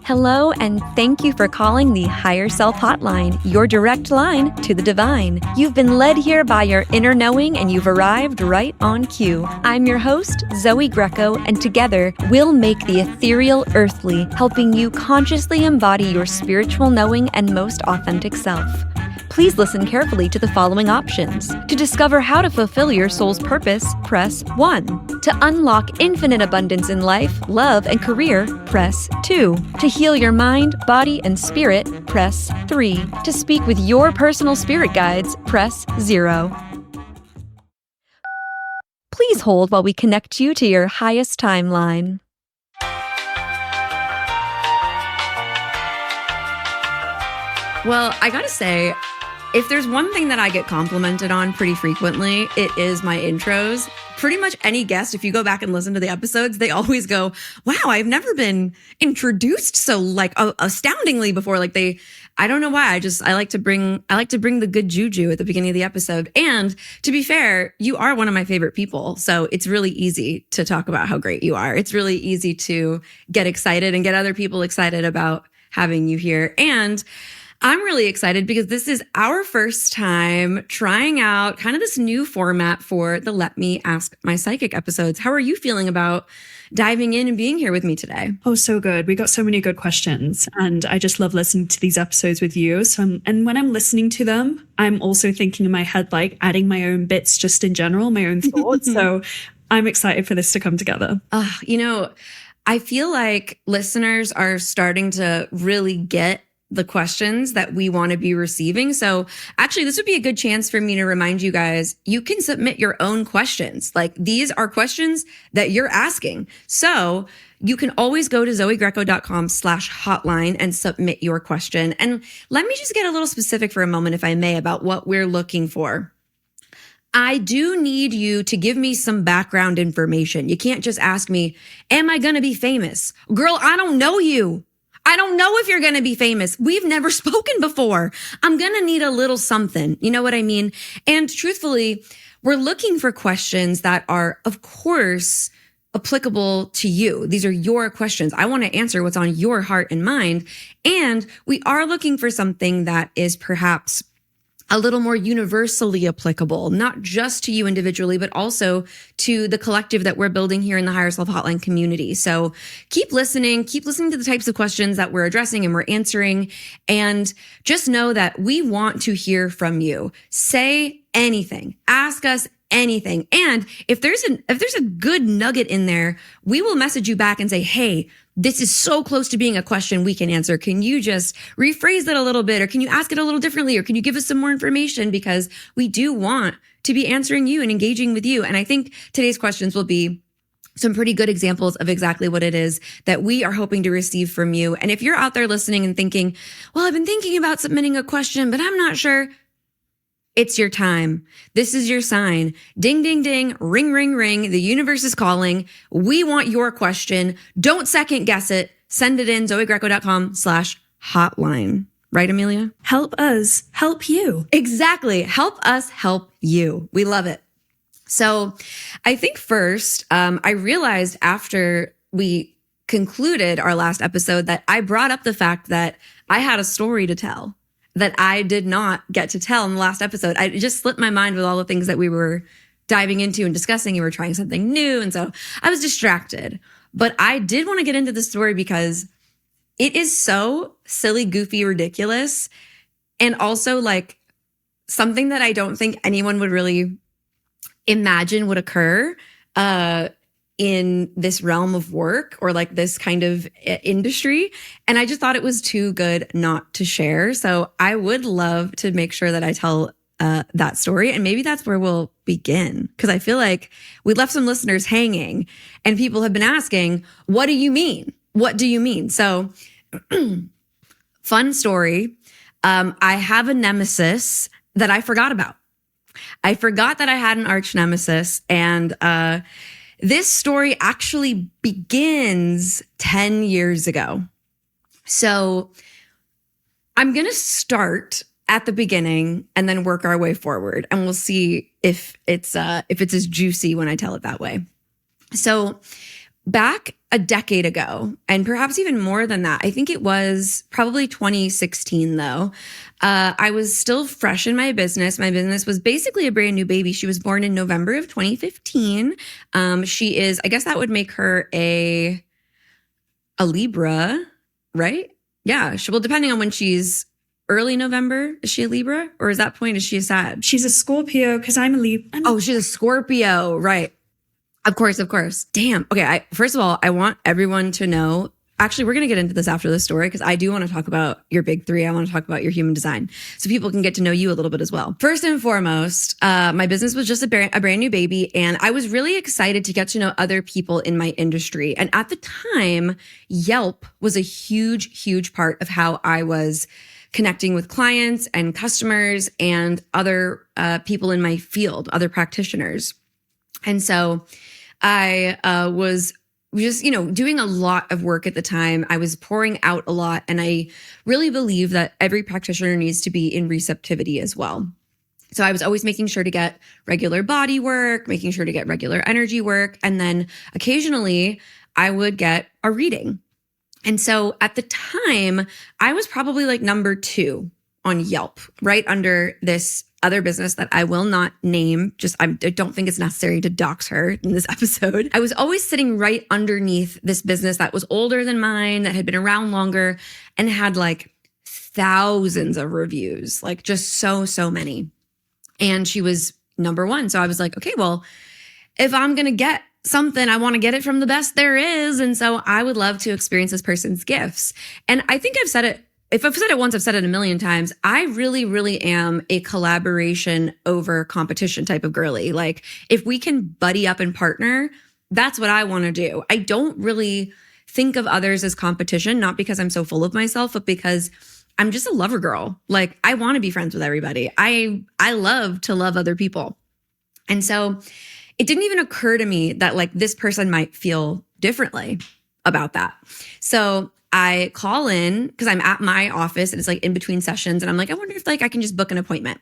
Hello, and thank you for calling the Higher Self Hotline, your direct line to the divine. You've been led here by your inner knowing, and you've arrived right on cue. I'm your host, Zoey Greco, and together we'll make the ethereal earthly, helping you consciously embody your spiritual knowing and most authentic self. Please listen carefully to the following options. To discover how to fulfill your soul's purpose, press 1. To unlock infinite abundance in life, love, and career, press 2. To heal your mind, body, and spirit, press 3. To speak with your personal spirit guides, press 0. Please hold while we connect you to your highest timeline. Well, I gotta say, if there's one thing that I get complimented on pretty frequently, it is my intros. Pretty much any guest, if you go back and listen to the episodes, they always go, wow, I've never been introduced so astoundingly before. I don't know why. I like to bring the good juju at the beginning of the episode. And to be fair, you are one of my favorite people. So it's really easy to talk about how great you are. It's really easy to get excited and get other people excited about having you here. And I'm really excited because this is our first time trying out kind of this new format for the Let Me Ask My Psychic episodes. How are you feeling about diving in and being here with me today? Oh, so good. We got so many good questions, and I just love listening to these episodes with you. And when I'm listening to them, I'm also thinking in my head, like adding my own bits just in general, my own thoughts. So I'm excited for this to come together. I feel like listeners are starting to really get the questions that we want to be receiving. So actually, this would be a good chance for me to remind you guys, you can submit your own questions. These are questions that you're asking. So you can always go to zoegreco.com/hotline and submit your question. And let me just get a little specific for a moment, if I may, about what we're looking for. I do need you to give me some background information. You can't just ask me, am I going to be famous? Girl, I don't know you. I don't know if you're going to be famous. We've never spoken before. I'm going to need a little something. You know what I mean? And truthfully, we're looking for questions that are, of course, applicable to you. These are your questions. I want to answer what's on your heart and mind. And we are looking for something that is perhaps a little more universally applicable, not just to you individually, but also to the collective that we're building here in the Higher Self Hotline community. So keep listening to the types of questions that we're addressing and we're answering. And just know that we want to hear from you. Say anything, ask us anything. And if there's a good nugget in there, we will message you back and say, hey, this is so close to being a question we can answer. Can you just rephrase it a little bit? Or can you ask it a little differently? Or can you give us some more information? Because we do want to be answering you and engaging with you. And I think today's questions will be some pretty good examples of exactly what it is that we are hoping to receive from you. And if you're out there listening and thinking, well, I've been thinking about submitting a question, but I'm not sure. It's your time. This is your sign. Ding, ding, ding. Ring, ring, ring. The universe is calling. We want your question. Don't second guess it. Send it in zoegreco.com/hotline. Right, Amelia? Help us help you. Exactly. Help us help you. We love it. So I think first, I realized after we concluded our last episode that I brought up the fact that I had a story to tell that I did not get to tell in the last episode. It just slipped my mind with all the things that we were diving into and discussing, and we were trying something new. And so I was distracted. But I did want to get into the story because it is so silly, goofy, ridiculous. And also something that I don't think anyone would really imagine would occur in this realm of work or this kind of industry. And I just thought it was too good not to share. So I would love to make sure that I tell that story. And maybe that's where we'll begin. Because I feel like we left some listeners hanging and people have been asking, what do you mean? What do you mean? So fun story. I have a nemesis that I forgot about. I forgot that I had an arch nemesis, and this story actually begins 10 years ago. So I'm going to start at the beginning and then work our way forward, and we'll see if it's as juicy when I tell it that way. So back a decade ago, and perhaps even more than that, I think it was probably 2016 though. I was still fresh in my business. My business was basically a brand new baby. She was born in November of 2015. She is, I guess that would make her a Libra, right? Yeah. Well, depending on when she's early November, is she a Libra? Or is that point, is she a Sag? She's a Scorpio because I'm a Libra. Oh, she's a Scorpio. Right. Of course. Damn. Okay. First of all, I want everyone to know, actually, we're going to get into this after the story because I do want to talk about your big three. I want to talk about your human design so people can get to know you a little bit as well. First and foremost, my business was just a brand new baby, and I was really excited to get to know other people in my industry. And at the time, Yelp was a huge, huge part of how I was connecting with clients and customers and other people in my field, other practitioners. And so I was just, doing a lot of work at the time. I was pouring out a lot. And I really believe that every practitioner needs to be in receptivity as well. So I was always making sure to get regular body work, making sure to get regular energy work. And then occasionally I would get a reading. And so at the time, I was probably like number 2 on Yelp, right under this other business that I will not name. I don't think it's necessary to dox her in this episode. I was always sitting right underneath this business that was older than mine, that had been around longer and had like thousands of reviews, like just so many. And she was number 1. So I was like, okay, well, if I'm going to get something, I want to get it from the best there is. And so I would love to experience this person's gifts. And I think I've said it. If I've said it once, I've said it a million times. I really, really am a collaboration over competition type of girly. Like if we can buddy up and partner, that's what I want to do. I don't really think of others as competition, not because I'm so full of myself, but because I'm just a lover girl. Like I want to be friends with everybody. I love to love other people. And so it didn't even occur to me that like this person might feel differently about that. So I call in because I'm at my office and it's like in between sessions. And I'm like, I wonder if like I can just book an appointment.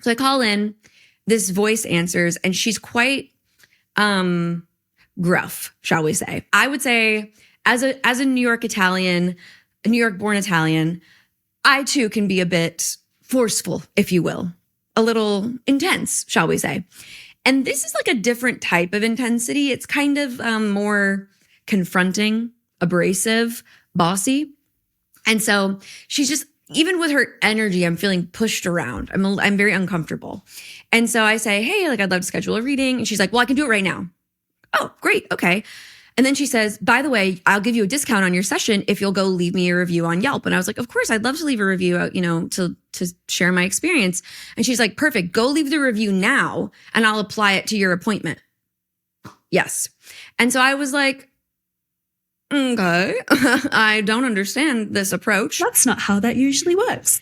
So I call in, this voice answers, and she's quite gruff, shall we say. I would say as a New York Italian, a New York born Italian, I too can be a bit forceful, if you will, a little intense, shall we say. And this is like a different type of intensity. It's kind of more confronting, abrasive, bossy. And so she's just, even with her energy, I'm feeling pushed around. I'm very uncomfortable. And so I say, hey, like I'd love to schedule a reading. And she's like, well, I can do it right now. Oh, great. Okay. And then she says, by the way, I'll give you a discount on your session if you'll go leave me a review on Yelp. And I was like, of course, I'd love to leave a review, to share my experience. And she's like, perfect. Go leave the review now and I'll apply it to your appointment. Yes. And so I was like, okay, I don't understand this approach. That's not how that usually works.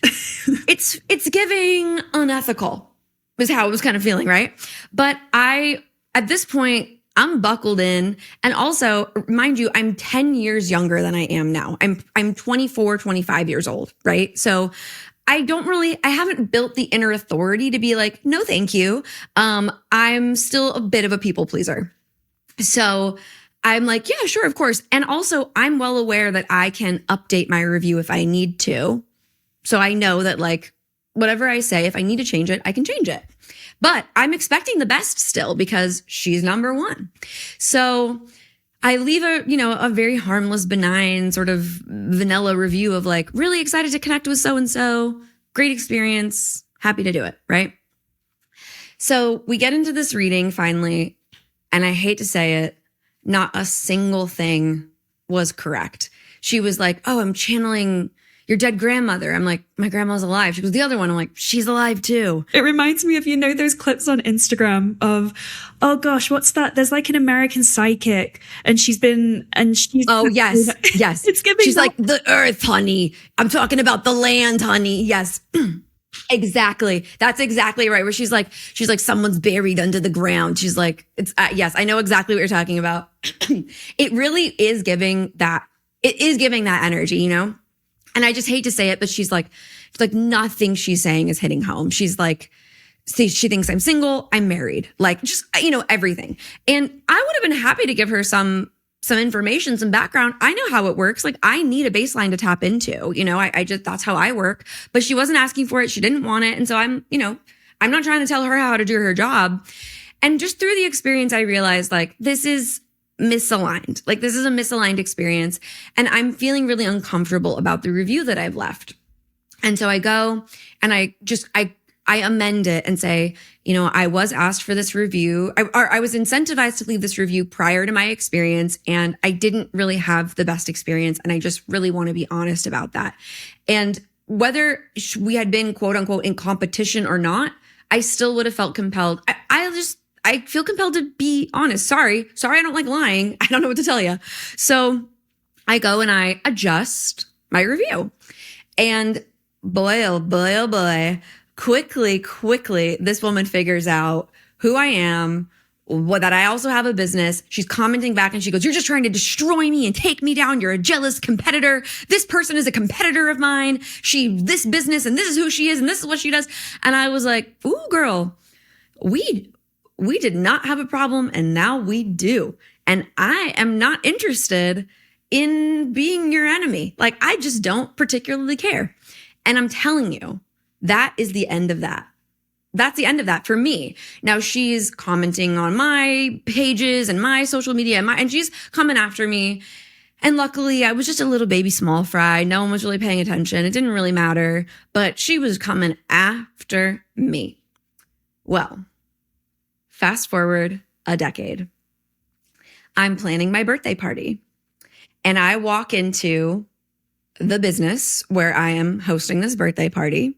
It's giving unethical is how I was kind of feeling, right? But at this point, I'm buckled in. And also, mind you, I'm 10 years younger than I am now. I'm 24, 25 years old, right? So I haven't built the inner authority to be like, no, thank you. I'm still a bit of a people pleaser. So I'm like, yeah, sure, of course. And also I'm well aware that I can update my review if I need to. So I know that like whatever I say, if I need to change it, I can change it. But I'm expecting the best still because she's number 1. So I leave a very harmless, benign sort of vanilla review of like, really excited to connect with so-and-so, great experience, happy to do it, right? So we get into this reading finally, and I hate to say it, not a single thing was correct. She was like, oh, I'm channeling your dead grandmother. I'm like, my grandma's alive. She goes, the other one. I'm like, she's alive too. It reminds me of, those clips on Instagram of, oh gosh, what's that? There's like an American psychic and she's. Oh, yes. Yes. It's giving. She's like, the earth, honey. I'm talking about the land, honey. Yes. Exactly. That's exactly right. Where she's like, someone's buried under the ground. She's like, it's, yes, I know exactly what you're talking about. It really is giving that. It is giving that energy, And I just hate to say it, but she's like nothing she's saying is hitting home. She's like, see, she thinks I'm single, I'm married, like just, everything. And I would have been happy to give her some some information, some background. I know how it works. Like, I need a baseline to tap into, I just, that's how I work. But she wasn't asking for it. She didn't want it. And so I'm not trying to tell her how to do her job. And just through the experience, I realized like, this is misaligned. Like, this is a misaligned experience. And I'm feeling really uncomfortable about the review that I've left. And so I go and I amend it and say, I was asked for this review. I was incentivized to leave this review prior to my experience, and I didn't really have the best experience. And I just really want to be honest about that. And whether we had been quote unquote in competition or not, I still would have felt compelled. I feel compelled to be honest. Sorry, I don't like lying. I don't know what to tell you. So I go and I adjust my review. And boy, oh boy, oh boy, quickly, this woman figures out who I am, that I also have a business. She's commenting back and she goes, "You're just trying to destroy me and take me down. You're a jealous competitor. This person is a competitor of mine. This business, and this is who she is, and this is what she does." And I was like, "Ooh, girl, we did not have a problem, and now we do. And I am not interested in being your enemy. Like, I just don't particularly care." And I'm telling you, that is the end of that. That's the end of that for me. Now she's commenting on my pages and my social media and she's coming after me. And luckily I was just a little baby small fry. No one was really paying attention. It didn't really matter, but she was coming after me. Well, fast forward a decade. I'm planning my birthday party and I walk into the business where I am hosting this birthday party.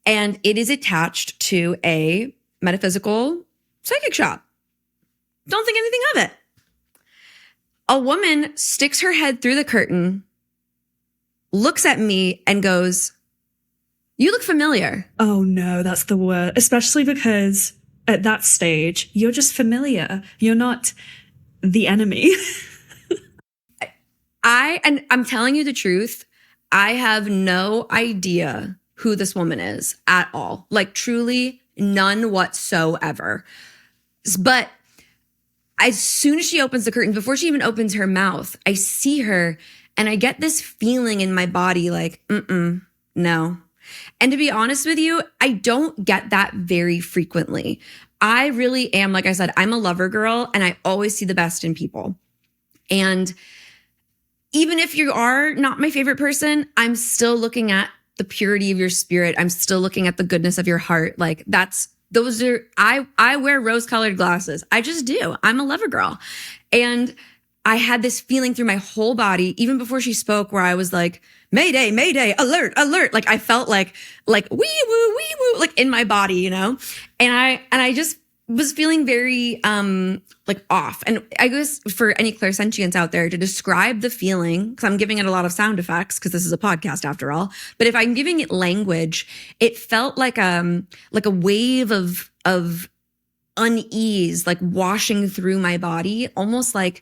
And it is attached to a metaphysical psychic shop. Don't think anything of it. A woman sticks her head through the curtain, looks at me and goes, "You look familiar." Oh no, that's the word. Especially because at that stage, you're just familiar. You're not the enemy. And I'm telling you the truth, I have no idea who this woman is at all. Like, truly none whatsoever. But as soon as she opens the curtain, before she even opens her mouth, I see her and I get this feeling in my body like, no. And to be honest with you, I don't get that very frequently. I really am, like I said, I'm a lover girl and I always see the best in people. And even if you are not my favorite person, I'm still looking at the purity of your spirit. I'm still looking at the goodness of your heart. Like, I wear rose-colored glasses. I just do. I'm a lover girl. And I had this feeling through my whole body, even before she spoke, where I was like, "Mayday, mayday, alert, alert." Like, I felt like wee woo, like in my body, And I just was feeling very, off. And I guess for any clairsentients out there, to describe the feeling, because I'm giving it a lot of sound effects, because this is a podcast after all. But if I'm giving it language, it felt like a wave of unease, like washing through my body, almost like,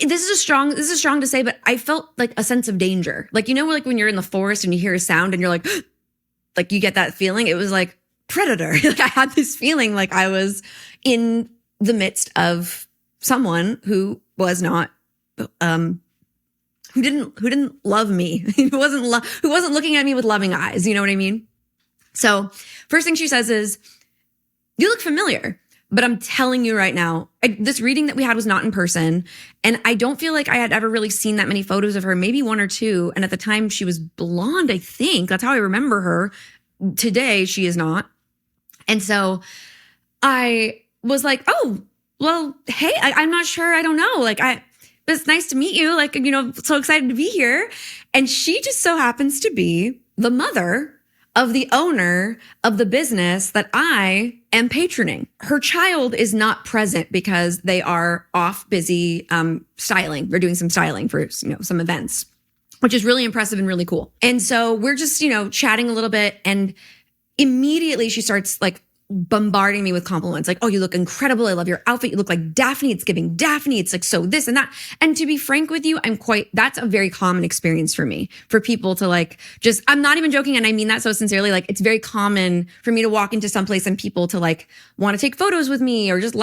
this is strong to say, but I felt like a sense of danger. Like, like when you're in the forest and you hear a sound and you're like, like you get that feeling. It was like predator. Like, I had this feeling like I was in the midst of someone who was not, who didn't love me, who wasn't looking at me with loving eyes. You know what I mean? So first thing she says is, "You look familiar." But I'm telling you right now, this reading that we had was not in person. And I don't feel like I had ever really seen that many photos of her, maybe one or two. And at the time she was blonde, I think. That's how I remember her. Today, she is not. And so I was like, "Oh, well, hey, I'm not sure. I don't know. Like, it's nice to meet you. Like, so excited to be here." And she just so happens to be the mother of the owner of the business that I am patroning. Her child is not present because they are off busy styling. They're doing some styling for some events, which is really impressive and really cool. And so we're just chatting a little bit, and immediately she starts like bombarding me with compliments. Like, oh, you look incredible. I love your outfit. You look like Daphne. It's giving Daphne. It's like, so this and that. And to be frank with you, that's a very common experience for me, for people to like, I'm not even joking. And I mean that so sincerely. Like, it's very common for me to walk into some place and people to like want to take photos with me, or just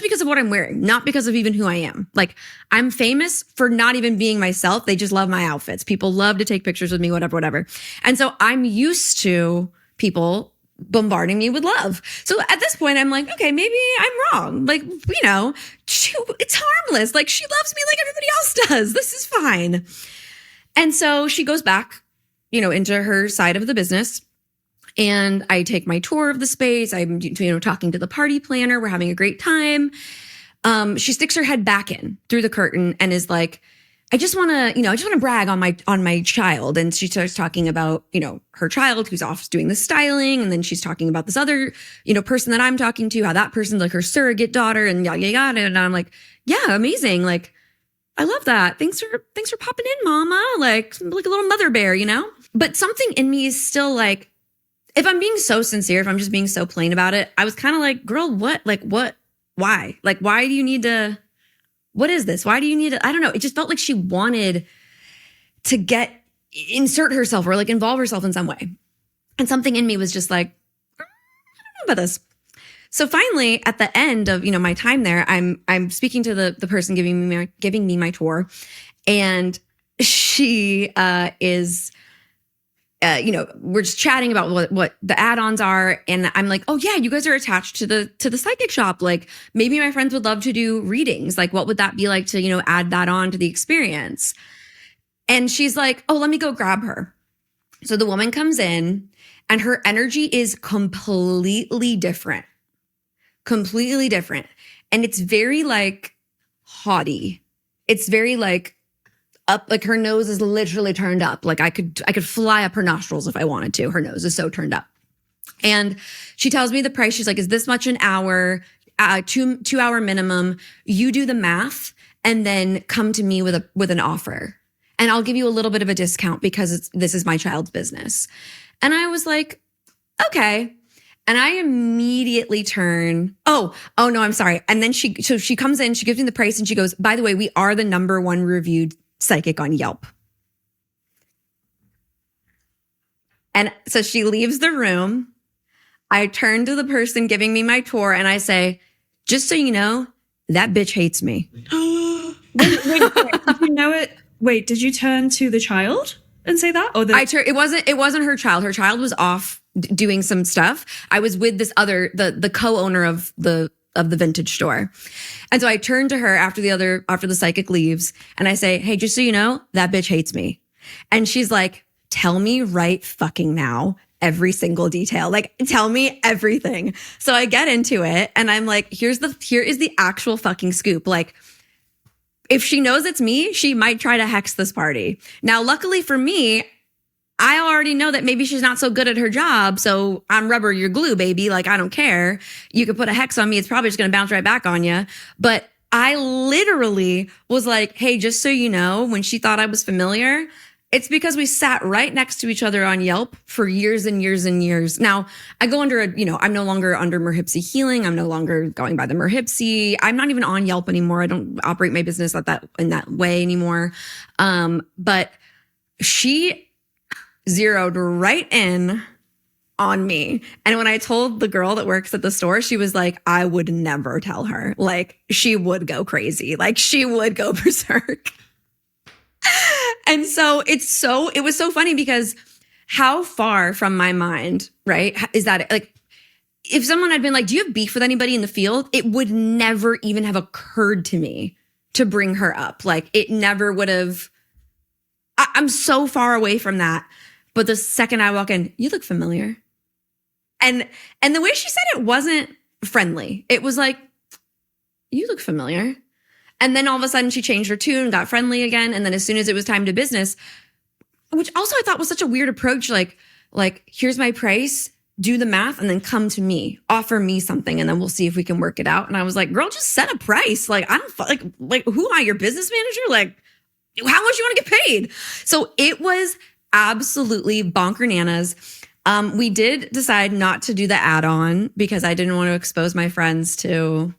because of what I'm wearing, not because of even who I am. Like, I'm famous for not even being myself. They just love my outfits. People love to take pictures with me, whatever. And so I'm used to people bombarding me with love. So at this point, I'm like, okay, maybe I'm wrong. Like, it's harmless. Like, she loves me like everybody else does. This is fine. And so she goes back, into her side of the business. And I take my tour of the space. I'm, talking to the party planner. We're having a great time. She sticks her head back in through the curtain and is like, I just want to brag on my child. And she starts talking about, her child who's off doing the styling. And then she's talking about this other, person that I'm talking to, how that person's like her surrogate daughter and yada, yada. And I'm like, yeah, amazing. Like, I love that. Thanks for popping in, mama. Like a little mother bear, But something in me is still like, if I'm being so sincere, if I'm just being so plain about it, I was kind of like, girl, what? Like, what? Why? Like, why do you need to... What is this? Why do you need it? I don't know. It just felt like she wanted to insert herself or like involve herself in some way. And something in me was just like, I don't know about this. So finally, at the end of, my time there, I'm speaking to the person giving me my tour, and she is we're just chatting about what the add-ons are. And I'm like, oh yeah, you guys are attached to the psychic shop. Like, maybe my friends would love to do readings. Like, what would that be like to, add that on to the experience? And she's like, oh, let me go grab her. So the woman comes in and her energy is completely different. And it's very like haughty. It's very like, up, like her nose is literally turned up. Like I could fly up her nostrils if I wanted to. Her nose is so turned up. And she tells me the price. She's like, is this much an hour? 2-hour minimum. You do the math and then come to me with an offer. And I'll give you a little bit of a discount because this is my child's business. And I was like, okay. And I immediately turn, oh no, I'm sorry. And then she comes in, she gives me the price and she goes, by the way, we are the #1 reviewed psychic on Yelp. And so she leaves the room. I turn to the person giving me my tour and I say, just so you know, that bitch hates me. Wait, did you know it? Wait, did you turn to the child and say that? It wasn't her child. Her child was off doing some stuff. I was with this other, the co-owner of the vintage store. And so I turn to her after the psychic leaves and I say, hey, just so you know, that bitch hates me. And she's like, tell me right fucking now, every single detail. Like, tell me everything. So I get into it and I'm like, here is the actual fucking scoop. Like, if she knows it's me, she might try to hex this party. Now, luckily for me, I already know that maybe she's not so good at her job. So I'm rubber, you're glue, baby. Like, I don't care. You could put a hex on me. It's probably just going to bounce right back on you. But I literally was like, hey, just so you know, when she thought I was familiar, it's because we sat right next to each other on Yelp for years and years and years. Now, I go under I'm no longer under Merhipsy Healing. I'm no longer going by the Merhipsy. I'm not even on Yelp anymore. I don't operate my business in that way anymore. But she zeroed right in on me. And when I told the girl that works at the store, she was like, I would never tell her. Like, she would go crazy. Like, she would go berserk. And so it was so funny because how far from my mind, right, is that? Like, if someone had been like, do you have beef with anybody in the field? It would never even have occurred to me to bring her up. Like, it never would have. I'm so far away from that. But the second I walk in, you look familiar. And the way she said it wasn't friendly. It was like, you look familiar. And then all of a sudden she changed her tune, got friendly again. And then as soon as it was time to business, which also I thought was such a weird approach, like here's my price, do the math, and then come to me, offer me something, and then we'll see if we can work it out. And I was like, girl, just set a price. Like, I don't like who am I, your business manager? Like, how much you want to get paid? So it was absolutely bonkernananas. We did decide not to do the add-on because I didn't want to expose my friends to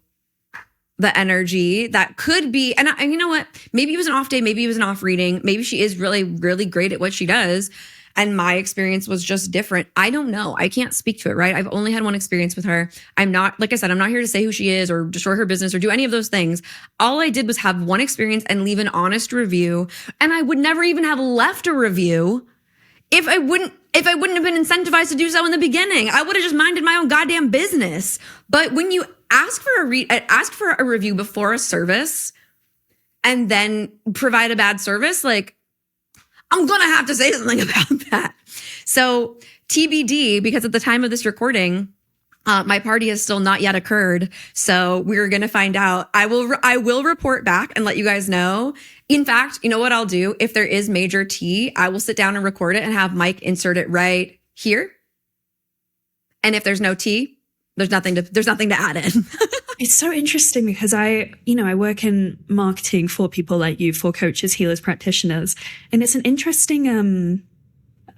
the energy that could be. And you know what? Maybe it was an off day. Maybe it was an off reading. Maybe she is really, really great at what she does. And my experience was just different. I don't know. I can't speak to it, right? I've only had one experience with her. I'm not, like I said, I'm not here to say who she is or destroy her business or do any of those things. All I did was have one experience and leave an honest review. And I would never even have left a review if I wouldn't have been incentivized to do so in the beginning. I would have just minded my own goddamn business. But when you ask for a review before a service and then provide a bad service, like, I'm going to have to say something about that. So TBD, because at the time of this recording, my party has still not yet occurred. So we're going to find out. I will report back and let you guys know. In fact, you know what I'll do? If there is major tea, I will sit down and record it and have Mike insert it right here. And if there's no tea, there's nothing to add in. It's so interesting because I work in marketing for people like you, for coaches, healers, practitioners. And it's an interesting,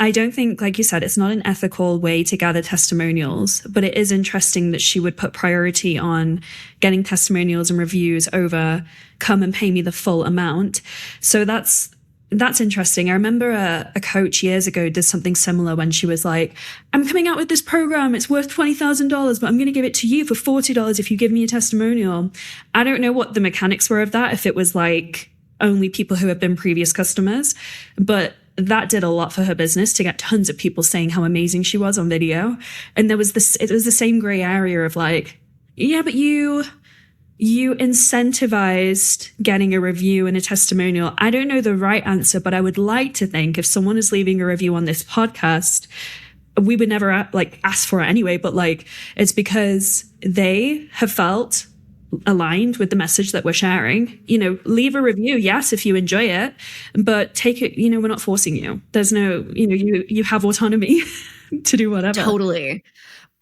I don't think, like you said, it's not an ethical way to gather testimonials, but it is interesting that she would put priority on getting testimonials and reviews over come and pay me the full amount. So that's interesting. I remember a coach years ago did something similar when she was like, I'm coming out with this program. It's worth $20,000, but I'm going to give it to you for $40 if you give me a testimonial. I don't know what the mechanics were of that, if it was like only people who have been previous customers, but that did a lot for her business to get tons of people saying how amazing she was on video. And it was the same gray area of like, yeah, but you incentivized getting a review and a testimonial. I don't know the right answer, but I would like to think if someone is leaving a review on this podcast, we would never ask for it anyway, but like, it's because they have felt aligned with the message that we're sharing. Leave a review. Yes, if you enjoy it, but take it, we're not forcing you. There's no, you have autonomy to do whatever. Totally.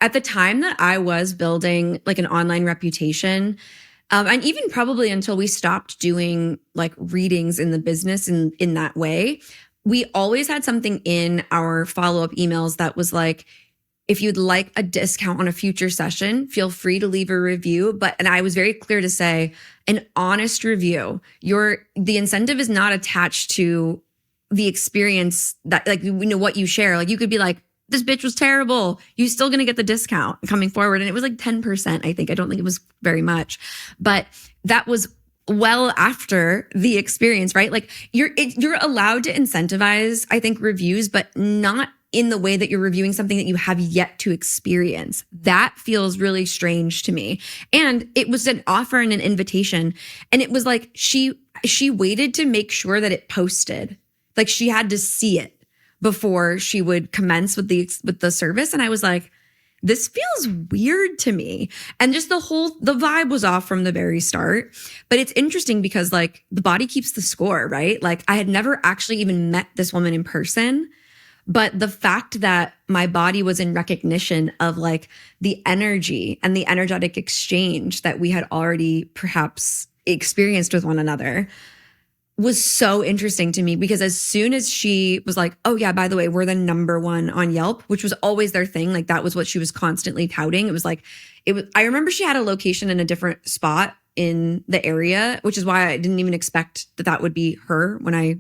At the time that I was building like an online reputation, and even probably until we stopped doing like readings in the business in that way, we always had something in our follow-up emails that was like, if you'd like a discount on a future session, feel free to leave a review. And I was very clear to say an honest review. The incentive is not attached to the experience that what you share. Like you could be like, this bitch was terrible. You're still going to get the discount coming forward. And it was like 10%, I think. I don't think it was very much. But that was well after the experience, right? Like you're allowed to incentivize, I think, reviews, but not in the way that you're reviewing something that you have yet to experience. That feels really strange to me. And it was an offer and an invitation. And it was like she waited to make sure that it posted. Like she had to see it before she would commence with the service. And I was like, this feels weird to me. And just the vibe was off from the very start. But it's interesting because like the body keeps the score, right? Like I had never actually even met this woman in person, but the fact that my body was in recognition of like the energy and the energetic exchange that we had already perhaps experienced with one another was so interesting to me, because as soon as she was like, oh yeah, by the way, we're the #1 on Yelp, which was always their thing. Like that was what she was constantly touting. I remember she had a location in a different spot in the area, which is why I didn't even expect that would be her when I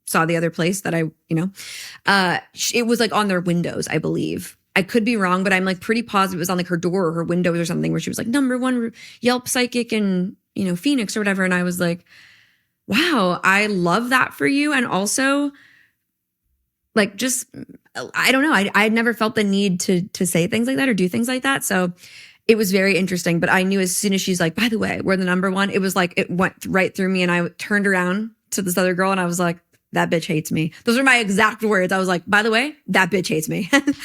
saw the other place that it was like on their windows, I believe. I could be wrong, but I'm like pretty positive it was on like her door or her windows or something where she was like #1 Yelp psychic in, Phoenix or whatever. And I was like, wow, I love that for you. And also like, just, I don't know. I had never felt the need to say things like that or do things like that. So it was very interesting, but I knew as soon as she's like, by the way, we're the #1, it was like, it went right through me. And I turned around to this other girl and I was like, that bitch hates me. Those are my exact words. I was like, by the way, that bitch hates me. And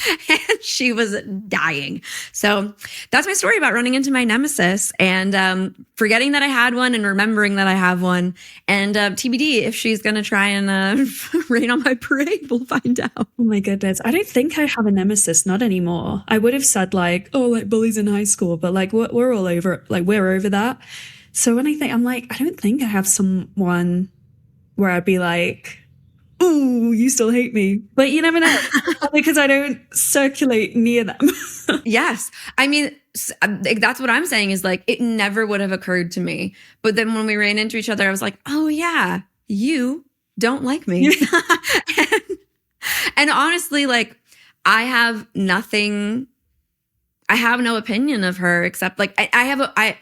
she was dying. So that's my story about running into my nemesis and forgetting that I had one and remembering that I have one. And TBD, if she's going to try and rain on my parade, we'll find out. Oh my goodness. I don't think I have a nemesis, not anymore. I would have said like, oh, like bullies in high school, but like we're all over it. Like we're over that. So when I'm like, I don't think I have someone where I'd be like, ooh, you still hate me. But you never know because I don't circulate near them. Yes. I mean, that's what I'm saying is like, it never would have occurred to me. But then when we ran into each other, I was like, oh yeah, you don't like me. and honestly, like I have nothing, I have no opinion of her except like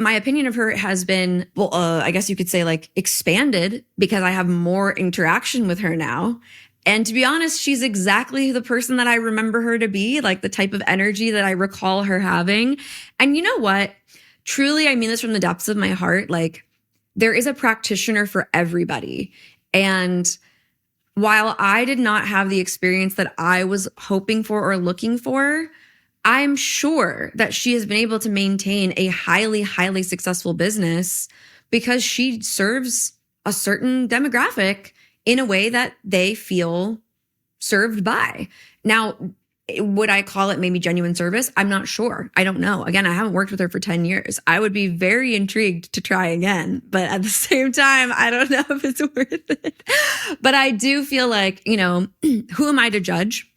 my opinion of her has been, well, I guess you could say like expanded because I have more interaction with her now. And to be honest, she's exactly the person that I remember her to be, like the type of energy that I recall her having. And you know what? Truly, I mean this from the depths of my heart. Like there is a practitioner for everybody. And while I did not have the experience that I was hoping for or looking for, I'm sure that she has been able to maintain a highly, highly successful business because she serves a certain demographic in a way that they feel served by. Now, would I call it maybe genuine service? I'm not sure. I don't know. Again, I haven't worked with her for 10 years. I would be very intrigued to try again. But at the same time, I don't know if it's worth it. But I do feel like, you know, who am I to judge?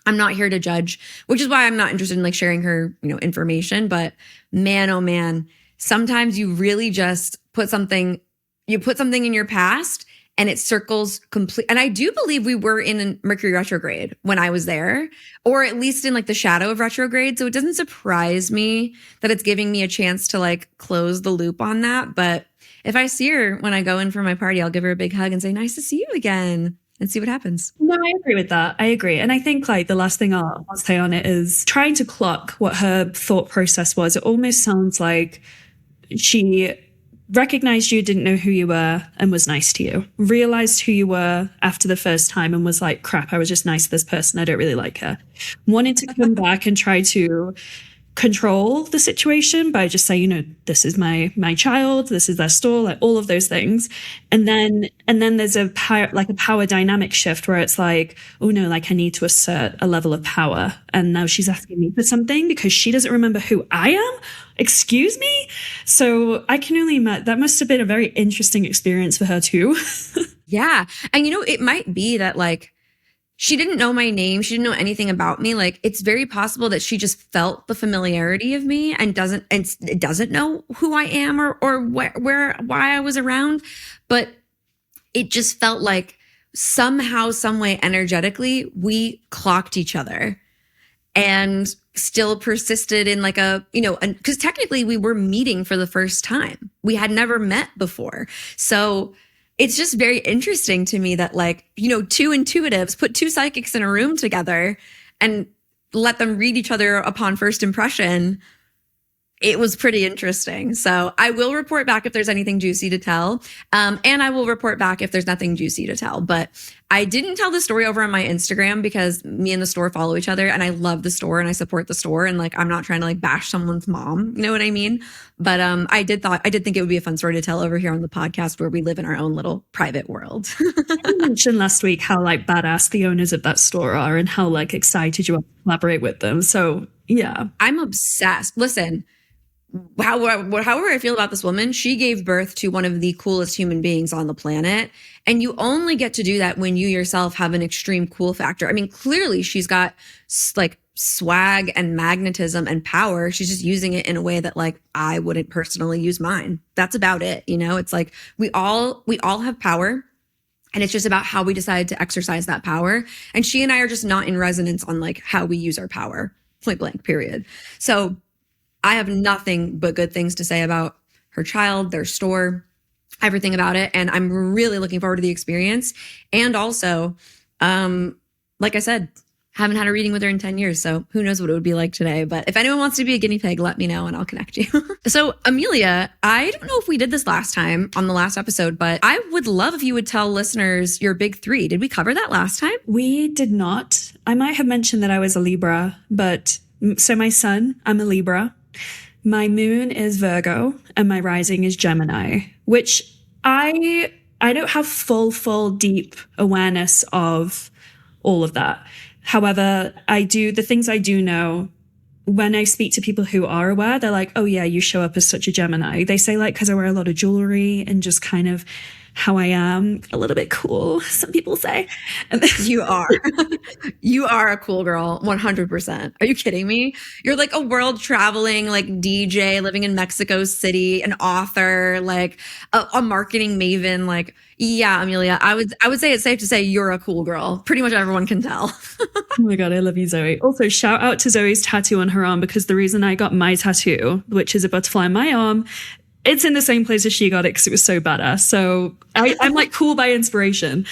I'm not here to judge, which is why I'm not interested in like sharing her, you know, information. But man, oh man, sometimes you really just put something in your past and it circles complete. And I do believe we were in Mercury retrograde when I was there, or at least in like the shadow of retrograde. So it doesn't surprise me that it's giving me a chance to like close the loop on that. But if I see her when I go in for my party, I'll give her a big hug and say, nice to see you again, and see what happens. No, I agree with that. I agree. And I think like the last thing I'll say on it is trying to clock what her thought process was. It almost sounds like she recognized you, didn't know who you were, and was nice to you. Realized who you were after the first time and was like, crap, I was just nice to this person. I don't really like her. Wanted to come back and try to control the situation by just saying, you know, this is my child, this is their store, like all of those things. And then there's a power dynamic shift where it's like, oh no, like I need to assert a level of power. And now she's asking me for something because she doesn't remember who I am. Excuse me? So I can only imagine that must have been a very interesting experience for her too. Yeah. And you know, it might be that like, she didn't know my name. She didn't know anything about me. Like it's very possible that she just felt the familiarity of me and doesn't know who I am or why I was around. But it just felt like somehow, some way energetically, we clocked each other and still persisted in like a, you know, because technically we were meeting for the first time. We had never met before. So it's just very interesting to me that like, you know, two intuitives put two psychics in a room together and let them read each other upon first impression. It was pretty interesting. So I will report back if there's anything juicy to tell. And I will report back if there's nothing juicy to tell. But I didn't tell the story over on my Instagram because me and the store follow each other and I love the store and I support the store. And like, I'm not trying to like bash someone's mom. You know what I mean? But I did think it would be a fun story to tell over here on the podcast where we live in our own little private world. You mentioned last week how like badass the owners of that store are and how like excited you are to collaborate with them. So yeah. I'm obsessed. Listen, however I feel about this woman, she gave birth to one of the coolest human beings on the planet. And you only get to do that when you yourself have an extreme cool factor. I mean, clearly she's got like swag and magnetism and power. She's just using it in a way that like I wouldn't personally use mine. That's about it. You know, it's like we all have power. And it's just about how we decide to exercise that power. And she and I are just not in resonance on like how we use our power. Point blank, period. So I have nothing but good things to say about her child, their store, everything about it. And I'm really looking forward to the experience. And also, like I said, haven't had a reading with her in 10 years. So who knows what it would be like today. But if anyone wants to be a guinea pig, let me know and I'll connect you. So Amelia, I don't know if we did this last time on the last episode, but I would love if you would tell listeners your big three. Did we cover that last time? We did not. I might have mentioned that I was a Libra, but so my sun, I'm a Libra. My moon is Virgo and my rising is Gemini, which I don't have full deep awareness of all of that. However, the things I do know, when I speak to people who are aware, they're like, oh yeah, you show up as such a Gemini. They say like, because I wear a lot of jewelry and just kind of how I am, a little bit cool, some people say. You are. You are a cool girl, 100%. Are you kidding me? You're like a world traveling like DJ living in Mexico City, an author, like a marketing maven. Like, yeah, Amelia, I would say it's safe to say you're a cool girl. Pretty much everyone can tell. Oh my God, I love you, Zoey. Also, shout out to Zoey's tattoo on her arm, because the reason I got my tattoo, which is a butterfly on my arm, it's in the same place as she got it because it was so badass. So I'm like cool by inspiration.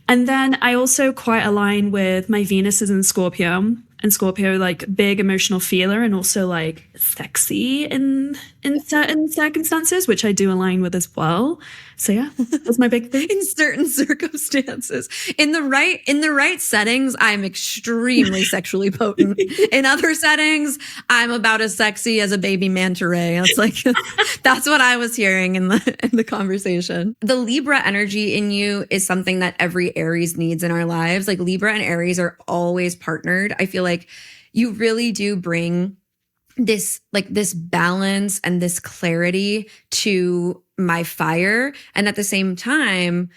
And then I also quite align with my Venus is in Scorpio. And Scorpio, like big emotional feeler and also like sexy in certain circumstances, which I do align with as well. So yeah, that's my big thing. In certain circumstances, in the right settings, I'm extremely sexually potent. In other settings, I'm about as sexy as a baby manta ray. That's like, that's what I was hearing in the conversation. The Libra energy in you is something that every Aries needs in our lives. Like Libra and Aries are always partnered. I feel like you really do bring this balance and this clarity to my fire. And at the same time,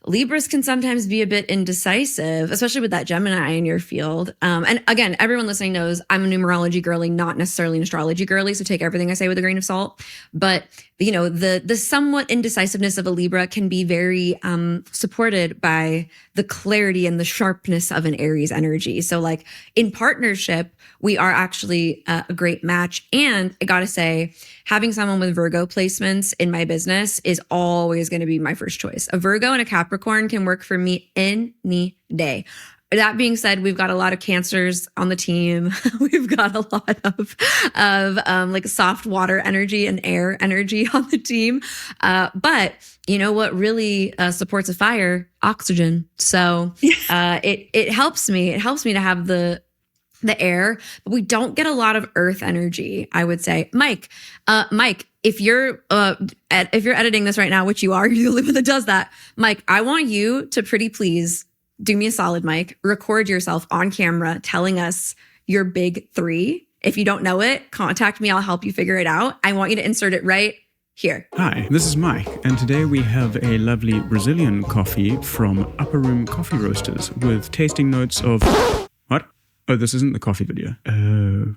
Libras can sometimes be a bit indecisive, especially with that Gemini in your field. And again, everyone listening knows I'm a numerology girly, not necessarily an astrology girly. So take everything I say with a grain of salt. But the somewhat indecisiveness of a Libra can be very supported by the clarity and the sharpness of an Aries energy. So like in partnership, we are actually a great match. And I gotta say, having someone with Virgo placements in my business is always going to be my first choice. A Virgo and a Capricorn can work for me any day. That being said, we've got a lot of Cancers on the team. We've got a lot of like soft water energy and air energy on the team. But you know what really supports a fire? Oxygen. So it helps me. It helps me to have the air, but we don't get a lot of earth energy, I would say. Mike, if you're editing this right now, which you are, you're the only one that does that. Mike, I want you to pretty please do me a solid, Mike. Record yourself on camera telling us your big three. If you don't know it, contact me. I'll help you figure it out. I want you to insert it right here. Hi, this is Mike, and today we have a lovely Brazilian coffee from Upper Room Coffee Roasters with tasting notes of... What? Oh, this isn't the coffee video.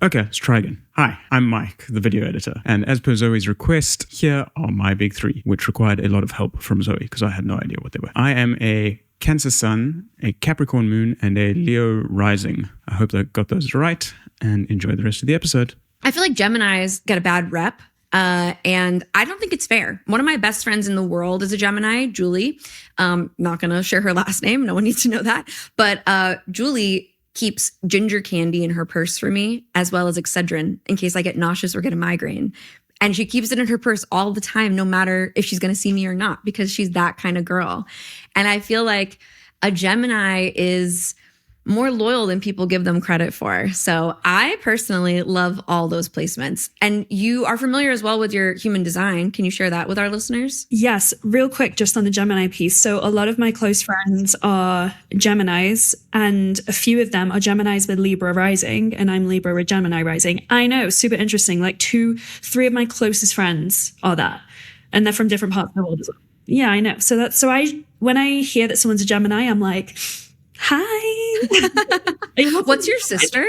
Okay, let's try again. Hi, I'm Mike, the video editor. And as per Zoe's request, here are my big three, which required a lot of help from Zoe because I had no idea what they were. I am a Cancer Sun, a Capricorn Moon, and a Leo Rising. I hope I got those right, and enjoy the rest of the episode. I feel like Geminis get a bad rep. And I don't think it's fair. One of my best friends in the world is a Gemini, Julie. Not going to share her last name. No one needs to know that. But Julie keeps ginger candy in her purse for me, as well as Excedrin in case I get nauseous or get a migraine. And she keeps it in her purse all the time, no matter if she's going to see me or not, because she's that kind of girl. And I feel like a Gemini is more loyal than people give them credit for. So I personally love all those placements. And you are familiar as well with your human design. Can you share that with our listeners? Yes, real quick, just on the Gemini piece. So a lot of my close friends are Geminis, and a few of them are Geminis with Libra rising, and I'm Libra with Gemini rising. I know, super interesting. Like 3 of my closest friends are that. And they're from different parts of the world as well. Yeah, I know. So when I hear that someone's a Gemini, I'm like, hi. What's your sister?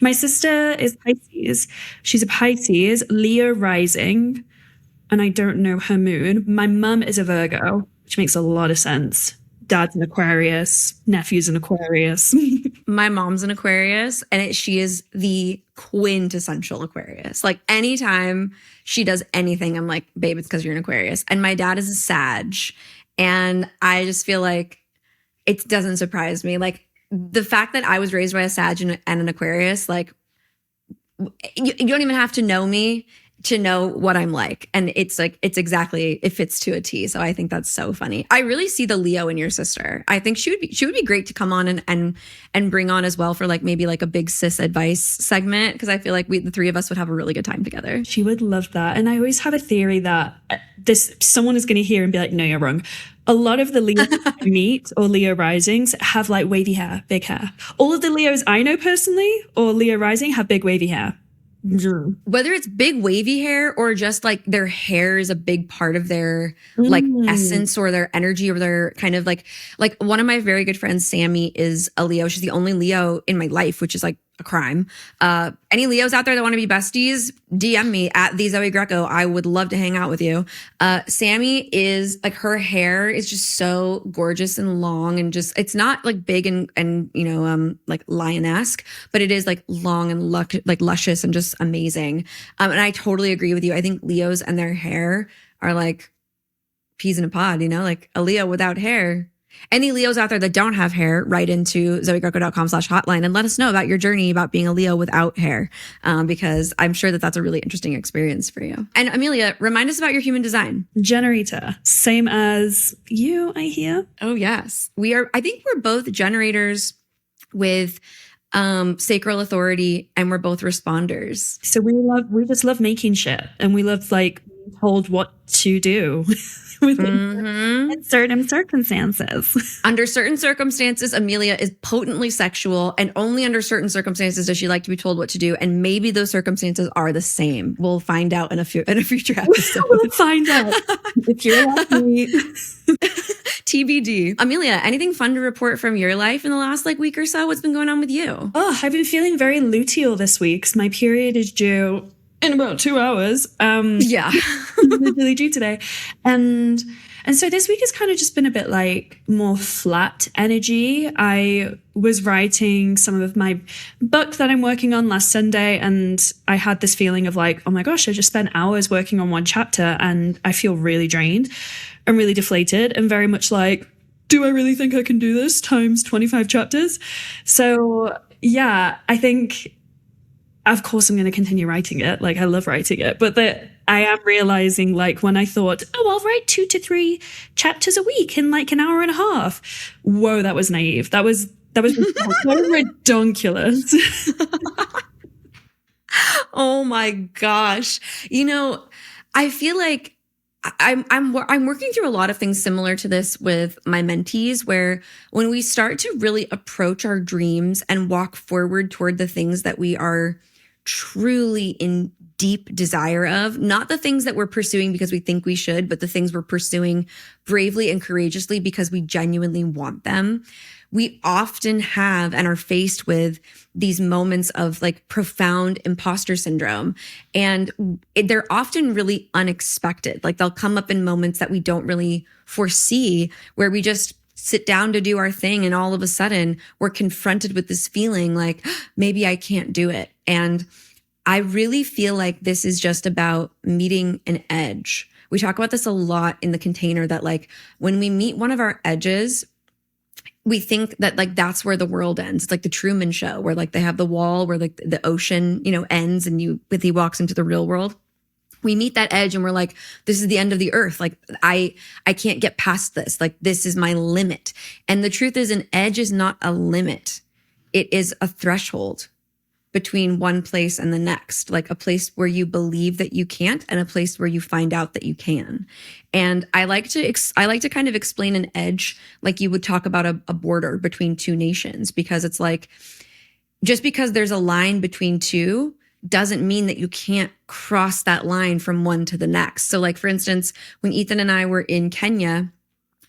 My sister is Pisces. She's a Pisces, Leo rising, and I don't know her moon. My mum is a Virgo, which makes a lot of sense. Dad's an Aquarius, nephew's an Aquarius. My mom's an Aquarius, and she is the quintessential Aquarius. Like anytime she does anything, I'm like, babe, it's because you're an Aquarius. And my dad is a Sag, and I just feel like it doesn't surprise me. Like the fact that I was raised by a Sag and an Aquarius, like you don't even have to know me to know what I'm like. And it's like, it fits to a T. So I think that's so funny. I really see the Leo in your sister. I think she would be great to come on and bring on as well for like maybe like a big sis advice segment. Cause I feel like the 3 of us would have a really good time together. She would love that. And I always have a theory that someone is going to hear and be like, no, you're wrong. A lot of the Leos I meet or Leo risings have like wavy hair, big hair. All of the Leos I know personally or Leo rising have big wavy hair. whether it's big wavy hair or just like their hair is a big part of their like essence or their energy or their kind of like one of my very good friends, Sammy, is a Leo. She's the only Leo in my life, which is like a crime. Any Leos out there that want to be besties, DM me at the Zoey Greco. I would love to hang out with you. Sammy is like, her hair is just so gorgeous and long and just, it's not like big and you know, like lion-esque, but it is like long and like luscious and just amazing. And I totally agree with you. I think Leos and their hair are like peas in a pod, you know, like a Leo without hair. Any Leos out there that don't have hair, write into zoegreco.com/hotline and let us know about your journey about being a Leo without hair, because I'm sure that that's a really interesting experience for you. And Amelia, remind us about your human design. Generator, same as you, I hear. Oh, yes. I think we're both generators with sacral authority, and we're both responders. So we just love making shit, and we love like being told what to do. In certain circumstances. Under certain circumstances, Amelia is potently sexual, and only under certain circumstances does she like to be told what to do. And maybe those circumstances are the same. We'll find out in a future episode. We'll find out if you're like me. TBD. Amelia, anything fun to report from your life in the last like week or so? What's been going on with you? Oh, I've been feeling very luteal this week. My period is due in about 2 hours. Yeah. Literally due today. And so this week has kind of just been a bit like more flat energy. I was writing some of my book that I'm working on last Sunday, and I had this feeling of like, oh my gosh, I just spent hours working on one chapter and I feel really drained and really deflated and very much like, do I really think I can do this times 25 chapters? So yeah, I think of course I'm going to continue writing it. Like I love writing it, but I am realizing like when I thought, oh, I'll write 2 to 3 chapters a week in like an hour and a half. Whoa, that was naive. That was so ridiculous. Oh my gosh. You know, I feel like I'm working through a lot of things similar to this with my mentees, where when we start to really approach our dreams and walk forward toward the things that we are truly in deep desire of, not the things that we're pursuing because we think we should, but the things we're pursuing bravely and courageously because we genuinely want them, we often have and are faced with these moments of like profound imposter syndrome. And they're often really unexpected. Like they'll come up in moments that we don't really foresee, where we just sit down to do our thing, and all of a sudden we're confronted with this feeling like, maybe I can't do it. And I really feel like this is just about meeting an edge. We talk about this a lot in the container, that like when we meet one of our edges, we think that like that's where the world ends. It's like the Truman Show, where like they have the wall where like the ocean, you know, ends, and he walks into the real world. We meet that edge and we're like, this is the end of the earth. Like I can't get past this. Like this is my limit. And the truth is, an edge is not a limit. It is a threshold between one place and the next, like a place where you believe that you can't and a place where you find out that you can. And I like to kind of explain an edge like you would talk about a border between two nations, because it's like, just because there's a line between two doesn't mean that you can't cross that line from one to the next. So like, for instance, when Ethan and I were in Kenya,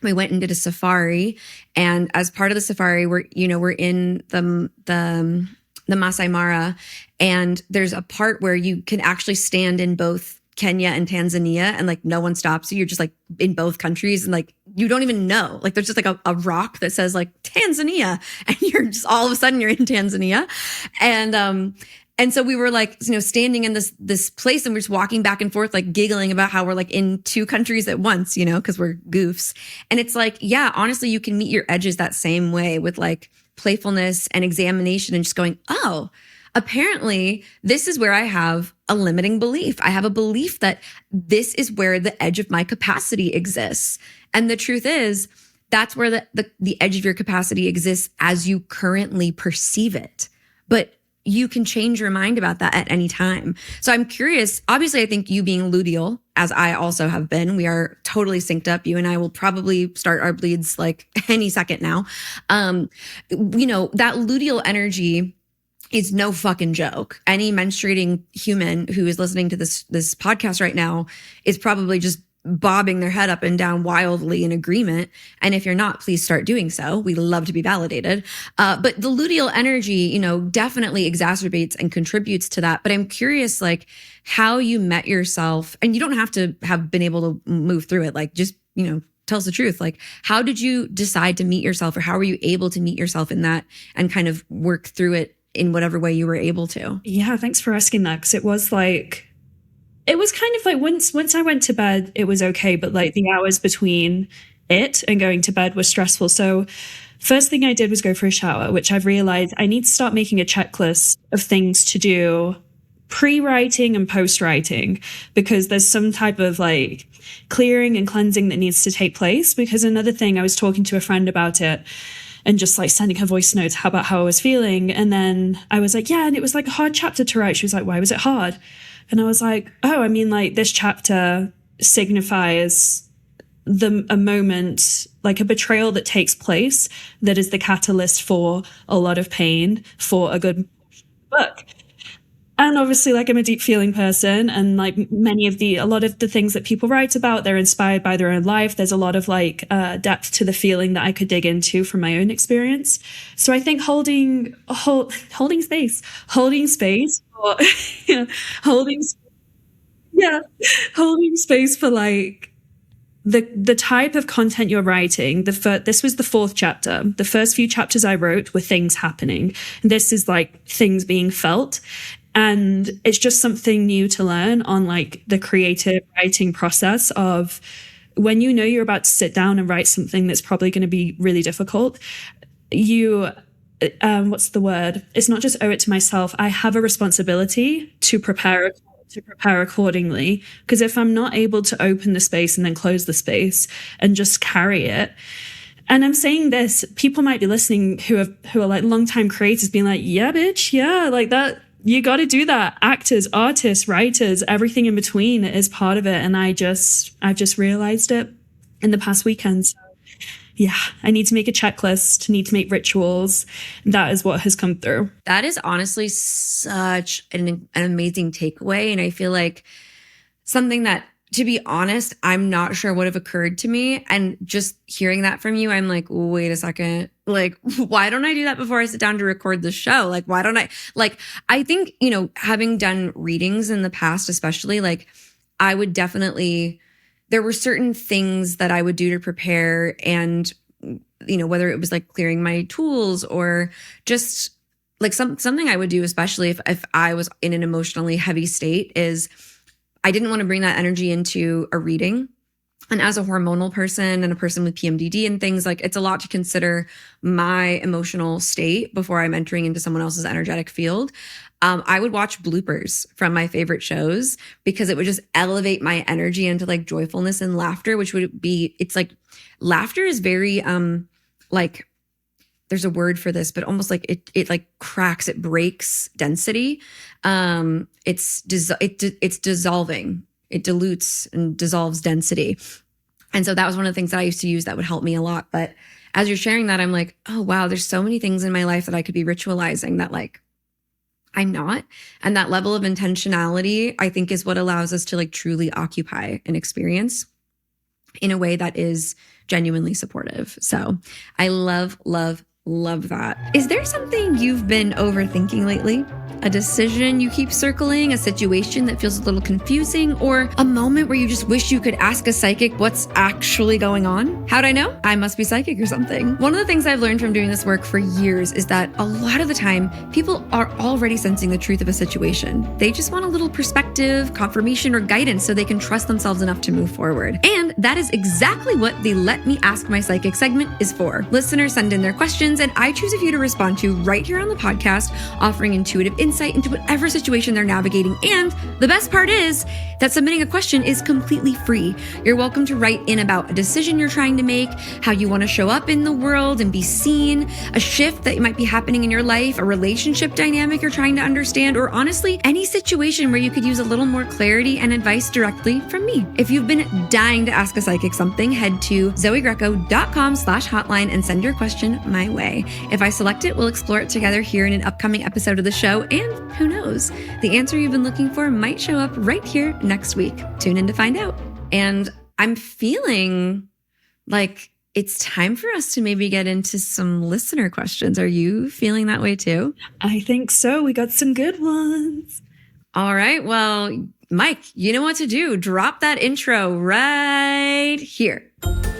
we went and did a safari. And as part of the safari, we're in the Masai Mara. And there's a part where you can actually stand in both Kenya and Tanzania, and like no one stops you. You're just like in both countries, and like you don't even know. Like there's just like a rock that says like Tanzania, and you're just all of a sudden you're in Tanzania. And so we were like, standing in this place, and we're just walking back and forth, like giggling about how we're like in two countries at once, because we're goofs. And it's like, yeah, honestly, you can meet your edges that same way, with like playfulness and examination, and just going, oh, apparently this is where I have a limiting belief. I have a belief that this is where the edge of my capacity exists. And the truth is, that's where the edge of your capacity exists as you currently perceive it. But you can change your mind about that at any time. So I'm curious, obviously, I think you being luteal, as I also have been, we are totally synced up. You and I will probably start our bleeds like any second now. That luteal energy is no fucking joke. Any menstruating human who is listening to this podcast right now is probably just bobbing their head up and down wildly in agreement. And if you're not, please start doing so. We love to be validated. But the luteal energy, you know, definitely exacerbates and contributes to that. But I'm curious, like, how you met yourself, and you don't have to have been able to move through it. Like, just, you know, tell us the truth. Like, how did you decide to meet yourself, or how were you able to meet yourself in that and kind of work through it in whatever way you were able to? Yeah, thanks for asking that, because it was kind of like once I went to bed, it was okay. But like the hours between it and going to bed were stressful. So first thing I did was go for a shower, which I've realized I need to start making a checklist of things to do pre-writing and post-writing, because there's some type of like clearing and cleansing that needs to take place. Because another thing, I was talking to a friend about it and just like sending her voice notes about how I was feeling. And then I was like, yeah, and it was like a hard chapter to write. She was like, why was it hard? And I was like, oh, I mean, like this chapter signifies a moment, like a betrayal that takes place that is the catalyst for a lot of pain for a good book. And obviously, like, I'm a deep feeling person, and like a lot of the things that people write about, they're inspired by their own life. There's a lot of like depth to the feeling that I could dig into from my own experience. So I think holding space for holding space for like the type of content you're writing. This was the 4th chapter. The first few chapters I wrote were things happening. This is like things being felt. And it's just something new to learn on like the creative writing process of when you know you're about to sit down and write something that's probably going to be really difficult. What's the word? It's not just owe it to myself. I have a responsibility to prepare accordingly. Because if I'm not able to open the space and then close the space and just carry it, and I'm saying this, people might be listening who are like longtime creators being like, yeah, bitch, yeah, like that. You got to do that. Actors, artists, writers, everything in between is part of it. And I've just realized it in the past weekend. So yeah, I need to make a checklist, need to make rituals. That is what has come through. That is honestly such an amazing takeaway. And I feel like something that, to be honest, I'm not sure would have occurred to me. And just hearing that from you, I'm like, wait a second. Like, why don't I do that before I sit down to record the show? Like, why don't I? Like, I think, you know, having done readings in the past, especially, like, I would definitely, there were certain things that I would do to prepare. And, you know, whether it was like clearing my tools or just like something I would do, especially if I was in an emotionally heavy state, is I didn't want to bring that energy into a reading. And as a hormonal person and a person with PMDD and things, like, it's a lot to consider my emotional state before I'm entering into someone else's energetic field. I would watch bloopers from my favorite shows because it would just elevate my energy into like joyfulness and laughter, which would be, it's like laughter is very, like, there's a word for this, but almost like it like cracks, it breaks density. It's dissolving. It dilutes and dissolves density. And so that was one of the things that I used to use that would help me a lot. But as you're sharing that, I'm like, oh, wow, there's so many things in my life that I could be ritualizing that like I'm not. And that level of intentionality, I think, is what allows us to like truly occupy an experience in a way that is genuinely supportive. So I love that. Is there something you've been overthinking lately? A decision you keep circling, a situation that feels a little confusing, or a moment where you just wish you could ask a psychic what's actually going on? How'd I know? I must be psychic or something. One of the things I've learned from doing this work for years is that a lot of the time, people are already sensing the truth of a situation. They just want a little perspective, confirmation, or guidance so they can trust themselves enough to move forward. And that is exactly what the Let Me Ask My Psychic segment is for. Listeners send in their questions, and I choose a few to respond to right here on the podcast, offering intuitive insights, insight into whatever situation they're navigating. And the best part is that submitting a question is completely free. You're welcome to write in about a decision you're trying to make, how you want to show up in the world and be seen, a shift that might be happening in your life, a relationship dynamic you're trying to understand, or honestly, any situation where you could use a little more clarity and advice directly from me. If you've been dying to ask a psychic something, head to zoegreco.com/hotline and send your question my way. If I select it, we'll explore it together here in an upcoming episode of the show. And who knows, the answer you've been looking for might show up right here next week. Tune in to find out. And I'm feeling like it's time for us to maybe get into some listener questions. Are you feeling that way too? I think so. We got some good ones. All right. Well, Mike, you know what to do. Drop that intro right here.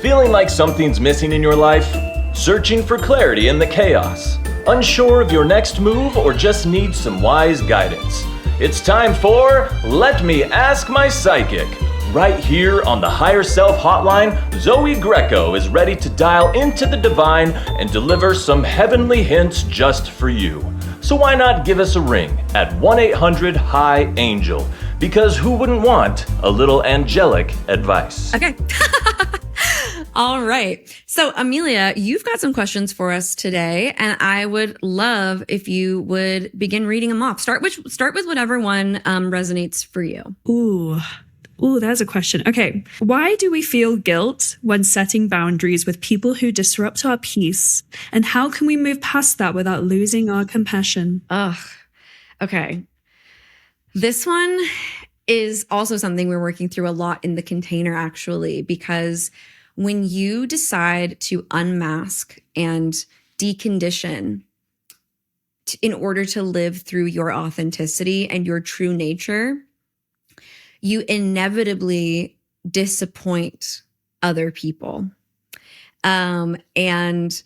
Feeling like something's missing in your life? Searching for clarity in the chaos? Unsure of your next move or just need some wise guidance? It's time for Let Me Ask My Psychic. Right here on the Higher Self Hotline, Zoey Greco is ready to dial into the divine and deliver some heavenly hints just for you. So why not give us a ring at 1-800-HIGH-ANGEL? Because who wouldn't want a little angelic advice? Okay. All right. So Amelia, you've got some questions for us today, and I would love if you would begin reading them off. Start with whatever one resonates for you. Ooh, that's a question. Okay. Why do we feel guilt when setting boundaries with people who disrupt our peace? And how can we move past that without losing our compassion? Okay. This one is also something we're working through a lot in the container, actually, because when you decide to unmask and decondition in order to live through your authenticity and your true nature, you inevitably disappoint other people. And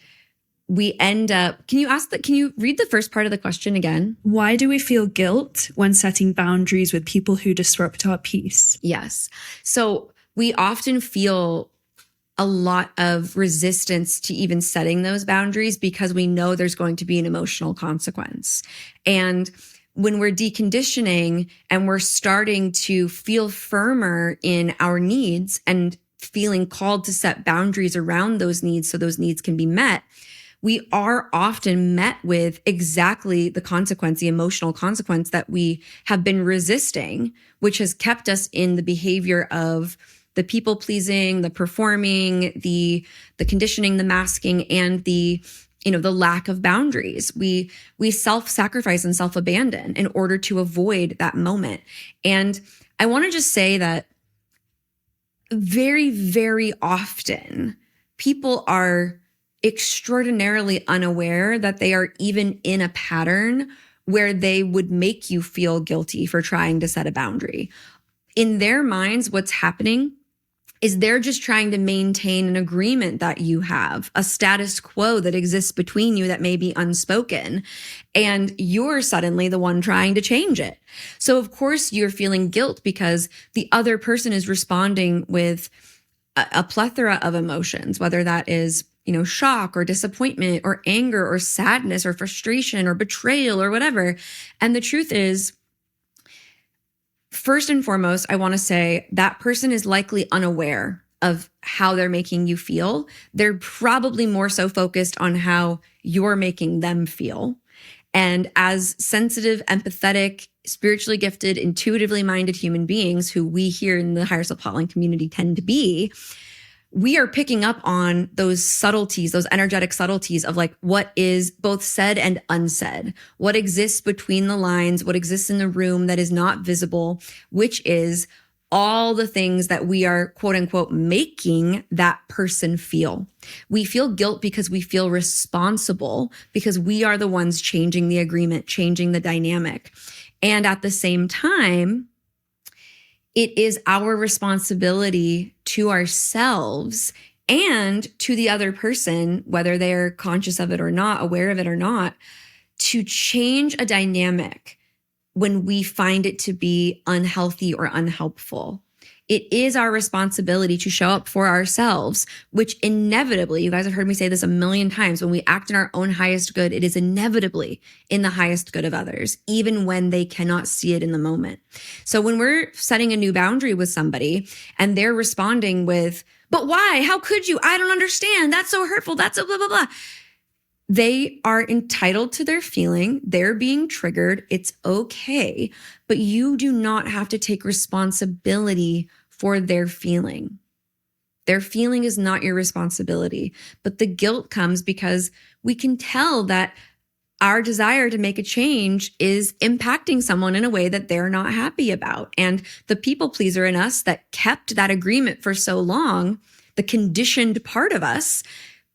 we end up, can you read the first part of the question again? Why do we feel guilt when setting boundaries with people who disrupt our peace? Yes. So we often feel a lot of resistance to even setting those boundaries because we know there's going to be an emotional consequence. And when we're deconditioning and we're starting to feel firmer in our needs and feeling called to set boundaries around those needs so those needs can be met, we are often met with exactly the consequence, the emotional consequence that we have been resisting, which has kept us in the behavior of the people pleasing, the performing, the conditioning, the masking, and the lack of boundaries. We self-sacrifice and self-abandon in order to avoid that moment. And I want to just say that very, very often people are extraordinarily unaware that they are even in a pattern where they would make you feel guilty for trying to set a boundary. In their minds, what's happening is they're just trying to maintain an agreement that you have, a status quo that exists between you that may be unspoken, and you're suddenly the one trying to change it. So of course you're feeling guilt because the other person is responding with a plethora of emotions, whether that is, shock or disappointment or anger or sadness or frustration or betrayal or whatever. And the truth is, first and foremost, I want to say that person is likely unaware of how they're making you feel. They're probably more so focused on how you're making them feel. And as sensitive, empathetic, spiritually gifted, intuitively minded human beings who we here in the Higher Self Hotline community tend to be, we are picking up on those subtleties, those energetic subtleties of like what is both said and unsaid, what exists between the lines, what exists in the room that is not visible, which is all the things that we are quote unquote making that person feel. We feel guilt because we feel responsible because we are the ones changing the agreement, changing the dynamic. And at the same time, it is our responsibility to ourselves and to the other person, whether they're conscious of it or not, aware of it or not, to change a dynamic when we find it to be unhealthy or unhelpful. it is our responsibility to show up for ourselves, which inevitably, you guys have heard me say this a million times, when we act in our own highest good, it is inevitably in the highest good of others, even when they cannot see it in the moment. So when we're setting a new boundary with somebody and they're responding with, but why? How could you? I don't understand. That's so hurtful. That's so blah, blah, blah. They are entitled to their feeling. They're being triggered. It's okay. But you do not have to take responsibility for their feeling. Their feeling is not your responsibility. But the guilt comes because we can tell that our desire to make a change is impacting someone in a way that they're not happy about. And the people pleaser in us that kept that agreement for so long, the conditioned part of us,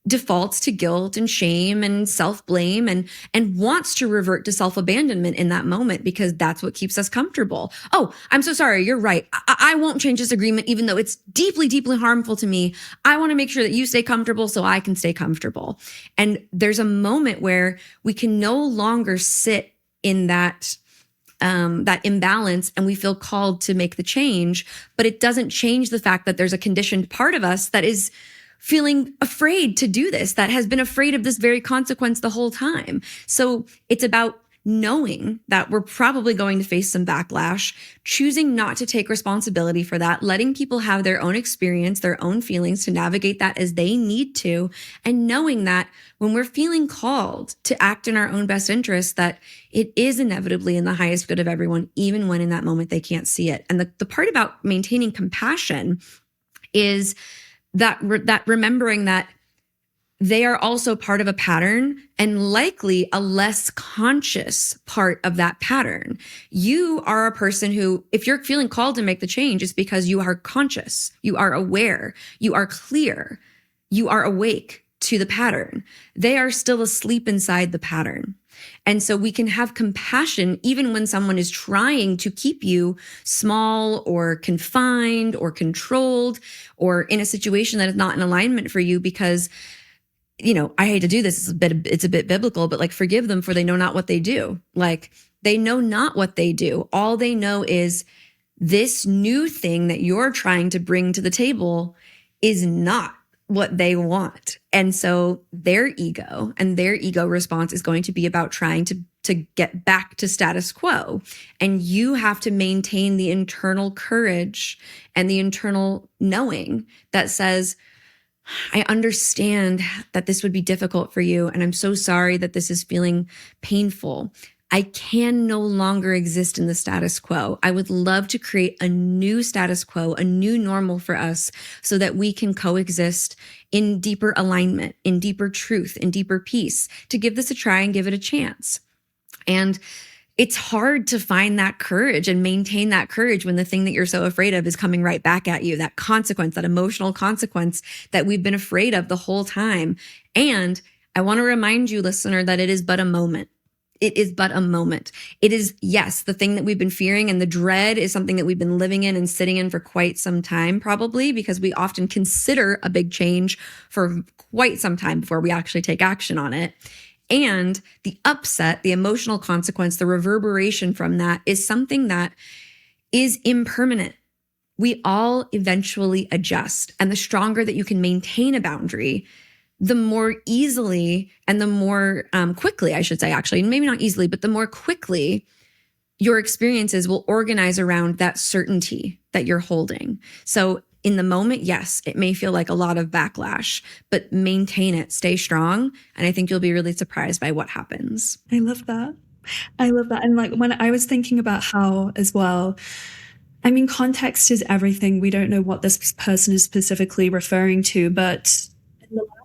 defaults to guilt and shame and self-blame and wants to revert to self-abandonment in that moment because that's what keeps us comfortable. Oh, I'm so sorry. You're right. I won't change this agreement, even though it's deeply, deeply harmful to me. I want to make sure that you stay comfortable so I can stay comfortable. And there's a moment where we can no longer sit in that imbalance and we feel called to make the change, but it doesn't change the fact that there's a conditioned part of us that is feeling afraid to do this, that has been afraid of this very consequence the whole time. So it's about knowing that we're probably going to face some backlash, choosing not to take responsibility for that, letting people have their own experience, their own feelings to navigate that as they need to, and knowing that when we're feeling called to act in our own best interest, that it is inevitably in the highest good of everyone, even when in that moment they can't see it. And the part about maintaining compassion is that remembering that they are also part of a pattern and likely a less conscious part of that pattern. You are a person who, if you're feeling called to make the change, it's because you are conscious, you are aware, you are clear, you are awake to the pattern. They are still asleep inside the pattern. And so we can have compassion even when someone is trying to keep you small or confined or controlled or in a situation that is not in alignment for you because, you know, I hate to do this. It's a bit biblical, but like forgive them for they know not what they do. Like they know not what they do. All they know is this new thing that you're trying to bring to the table is not what they want. And so their ego response is going to be about trying to get back to status quo. And you have to maintain the internal courage and the internal knowing that says, I understand that this would be difficult for you. And I'm so sorry that this is feeling painful. I can no longer exist in the status quo. I would love to create a new status quo, a new normal for us so that we can coexist in deeper alignment, in deeper truth, in deeper peace, to give this a try and give it a chance. And it's hard to find that courage and maintain that courage when the thing that you're so afraid of is coming right back at you, that consequence, that emotional consequence that we've been afraid of the whole time. And I want to remind you, listener, that it is but a moment. It is but a moment. It is, yes, the thing that we've been fearing, and the dread is something that we've been living in and sitting in for quite some time, probably because we often consider a big change for quite some time before we actually take action on it. And the upset, the emotional consequence, the reverberation from that is something that is impermanent. We all eventually adjust. And the stronger that you can maintain a boundary, the more easily and the more quickly, I should say, actually, maybe not easily, but the more quickly your experiences will organize around that certainty that you're holding. So in the moment, yes, it may feel like a lot of backlash, but maintain it, stay strong. And I think you'll be really surprised by what happens. I love that. I love that. And like when I was thinking about how as well, I mean, context is everything. We don't know what this person is specifically referring to, but in the last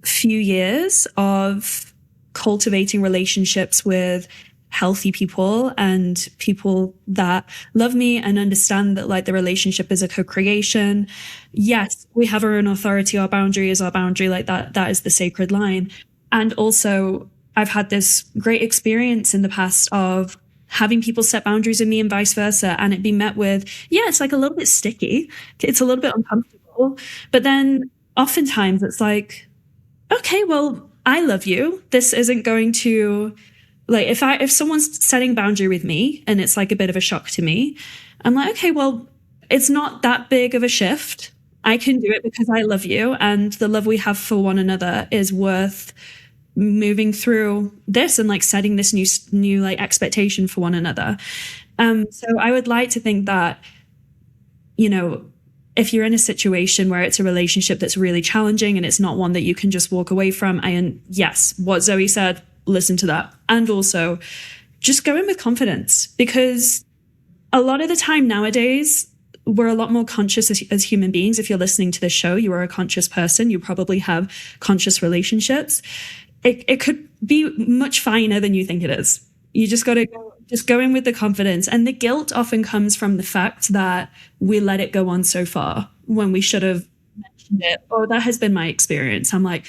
few years of cultivating relationships with healthy people and people that love me and understand that like the relationship is a co-creation. Yes, we have our own authority. Our boundary is our boundary. Like that is the sacred line. And also I've had this great experience in the past of having people set boundaries with me and vice versa. And it be met with, yeah, it's like a little bit sticky. It's a little bit uncomfortable. But then oftentimes it's like, okay, well, I love you. This isn't going to, like, if someone's setting a boundary with me and it's like a bit of a shock to me, I'm like, okay, well, it's not that big of a shift. I can do it because I love you, and the love we have for one another is worth moving through this and like setting this new like expectation for one another. So I would like to think that, you know, if you're in a situation where it's a relationship that's really challenging and it's not one that you can just walk away from, and yes, what Zoe said, listen to that. And also just go in with confidence, because a lot of the time nowadays, we're a lot more conscious as human beings. If you're listening to this show, you are a conscious person. You probably have conscious relationships. It could be much finer than you think it is. You just got to go in with the confidence. And the guilt often comes from the fact that we let it go on so far when we should have mentioned it. Or that has been my experience. I'm like,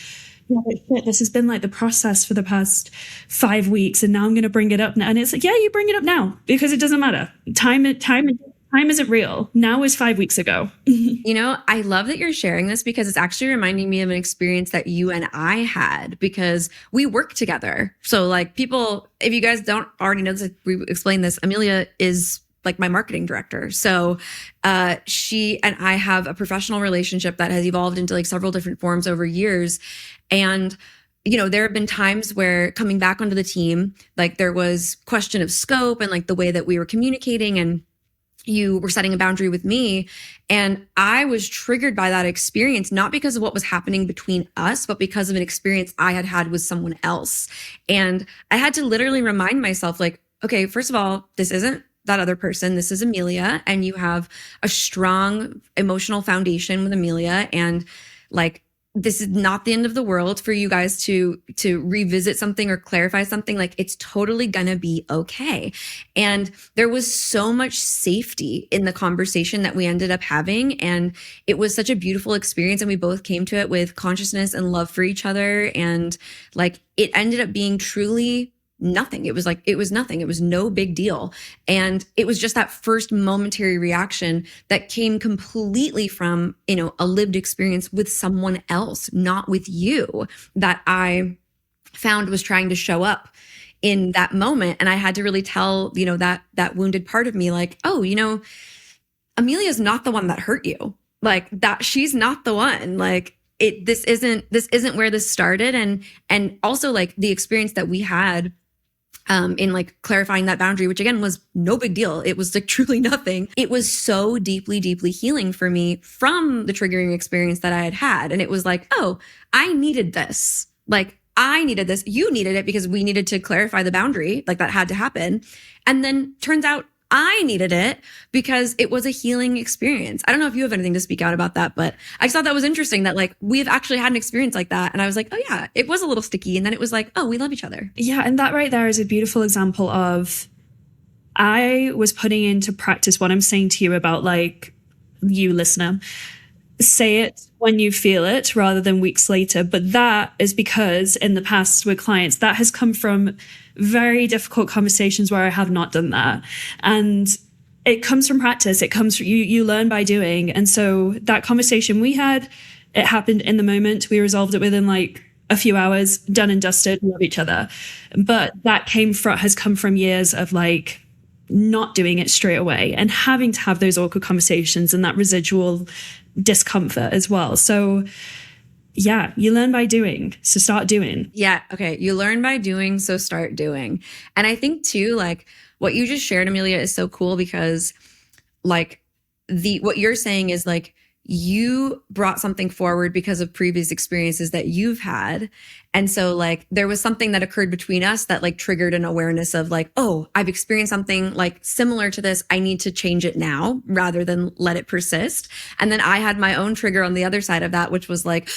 yeah, but shit, this has been like the process for the past 5 weeks, and now I'm going to bring it up now. And it's like, yeah, you bring it up now because it doesn't matter. Time isn't real. Now is 5 weeks ago. You know, I love that you're sharing this, because it's actually reminding me of an experience that you and I had, because we work together. So like, people, if you guys don't already know this, we explained this, Amelia is like my marketing director. So she and I have a professional relationship that has evolved into like several different forms over years. And you know, there have been times where coming back onto the team, like there was question of scope and like the way that we were communicating, and you were setting a boundary with me. And I was triggered by that experience, not because of what was happening between us, but because of an experience I had had with someone else. And I had to literally remind myself, like, okay, first of all, this isn't that other person. This is Amelia, and you have a strong emotional foundation with Amelia. And like, this is not the end of the world for you guys to revisit something or clarify something. Like, it's totally gonna be okay. And there was so much safety in the conversation that we ended up having. And it was such a beautiful experience. And we both came to it with consciousness and love for each other. And like, it ended up being truly nothing. It was nothing. It was no big deal. And it was just that first momentary reaction that came completely from, you know, a lived experience with someone else, not with you, that I found was trying to show up in that moment. And I had to really tell, you know, that wounded part of me, like, oh, you know, Amelia's not the one that hurt you. Like, that, she's not the one. Like, this isn't where this started. And also like the experience that we had in like clarifying that boundary, which again was no big deal. It was like truly nothing. It was so deeply, deeply healing for me from the triggering experience that I had had. And it was like, oh, I needed this. Like, I needed this. You needed it because we needed to clarify the boundary. Like, that had to happen. And then turns out I needed it because it was a healing experience. I don't know if you have anything to speak out about that, but I just thought that was interesting that like we've actually had an experience like that. And I was like, oh yeah, it was a little sticky. And then it was like, oh, we love each other. Yeah. And that right there is a beautiful example of, I was putting into practice what I'm saying to you about like, you listener, say it when you feel it rather than weeks later. But that is because in the past with clients, that has come from very difficult conversations where I have not done that. And it comes from practice. It comes from you learn by doing. And so that conversation we had, it happened in the moment. We resolved it within like a few hours, done and dusted, love each other. But that has come from years of like not doing it straight away and having to have those awkward conversations and that residual discomfort as well. So yeah, you learn by doing. So start doing. Yeah. Okay. You learn by doing. So start doing. And I think too, like what you just shared, Amelia, is so cool because like what you're saying is like, you brought something forward because of previous experiences that you've had. And so like there was something that occurred between us that like triggered an awareness of like, oh, I've experienced something like similar to this. I need to change it now rather than let it persist. And then I had my own trigger on the other side of that, which was like,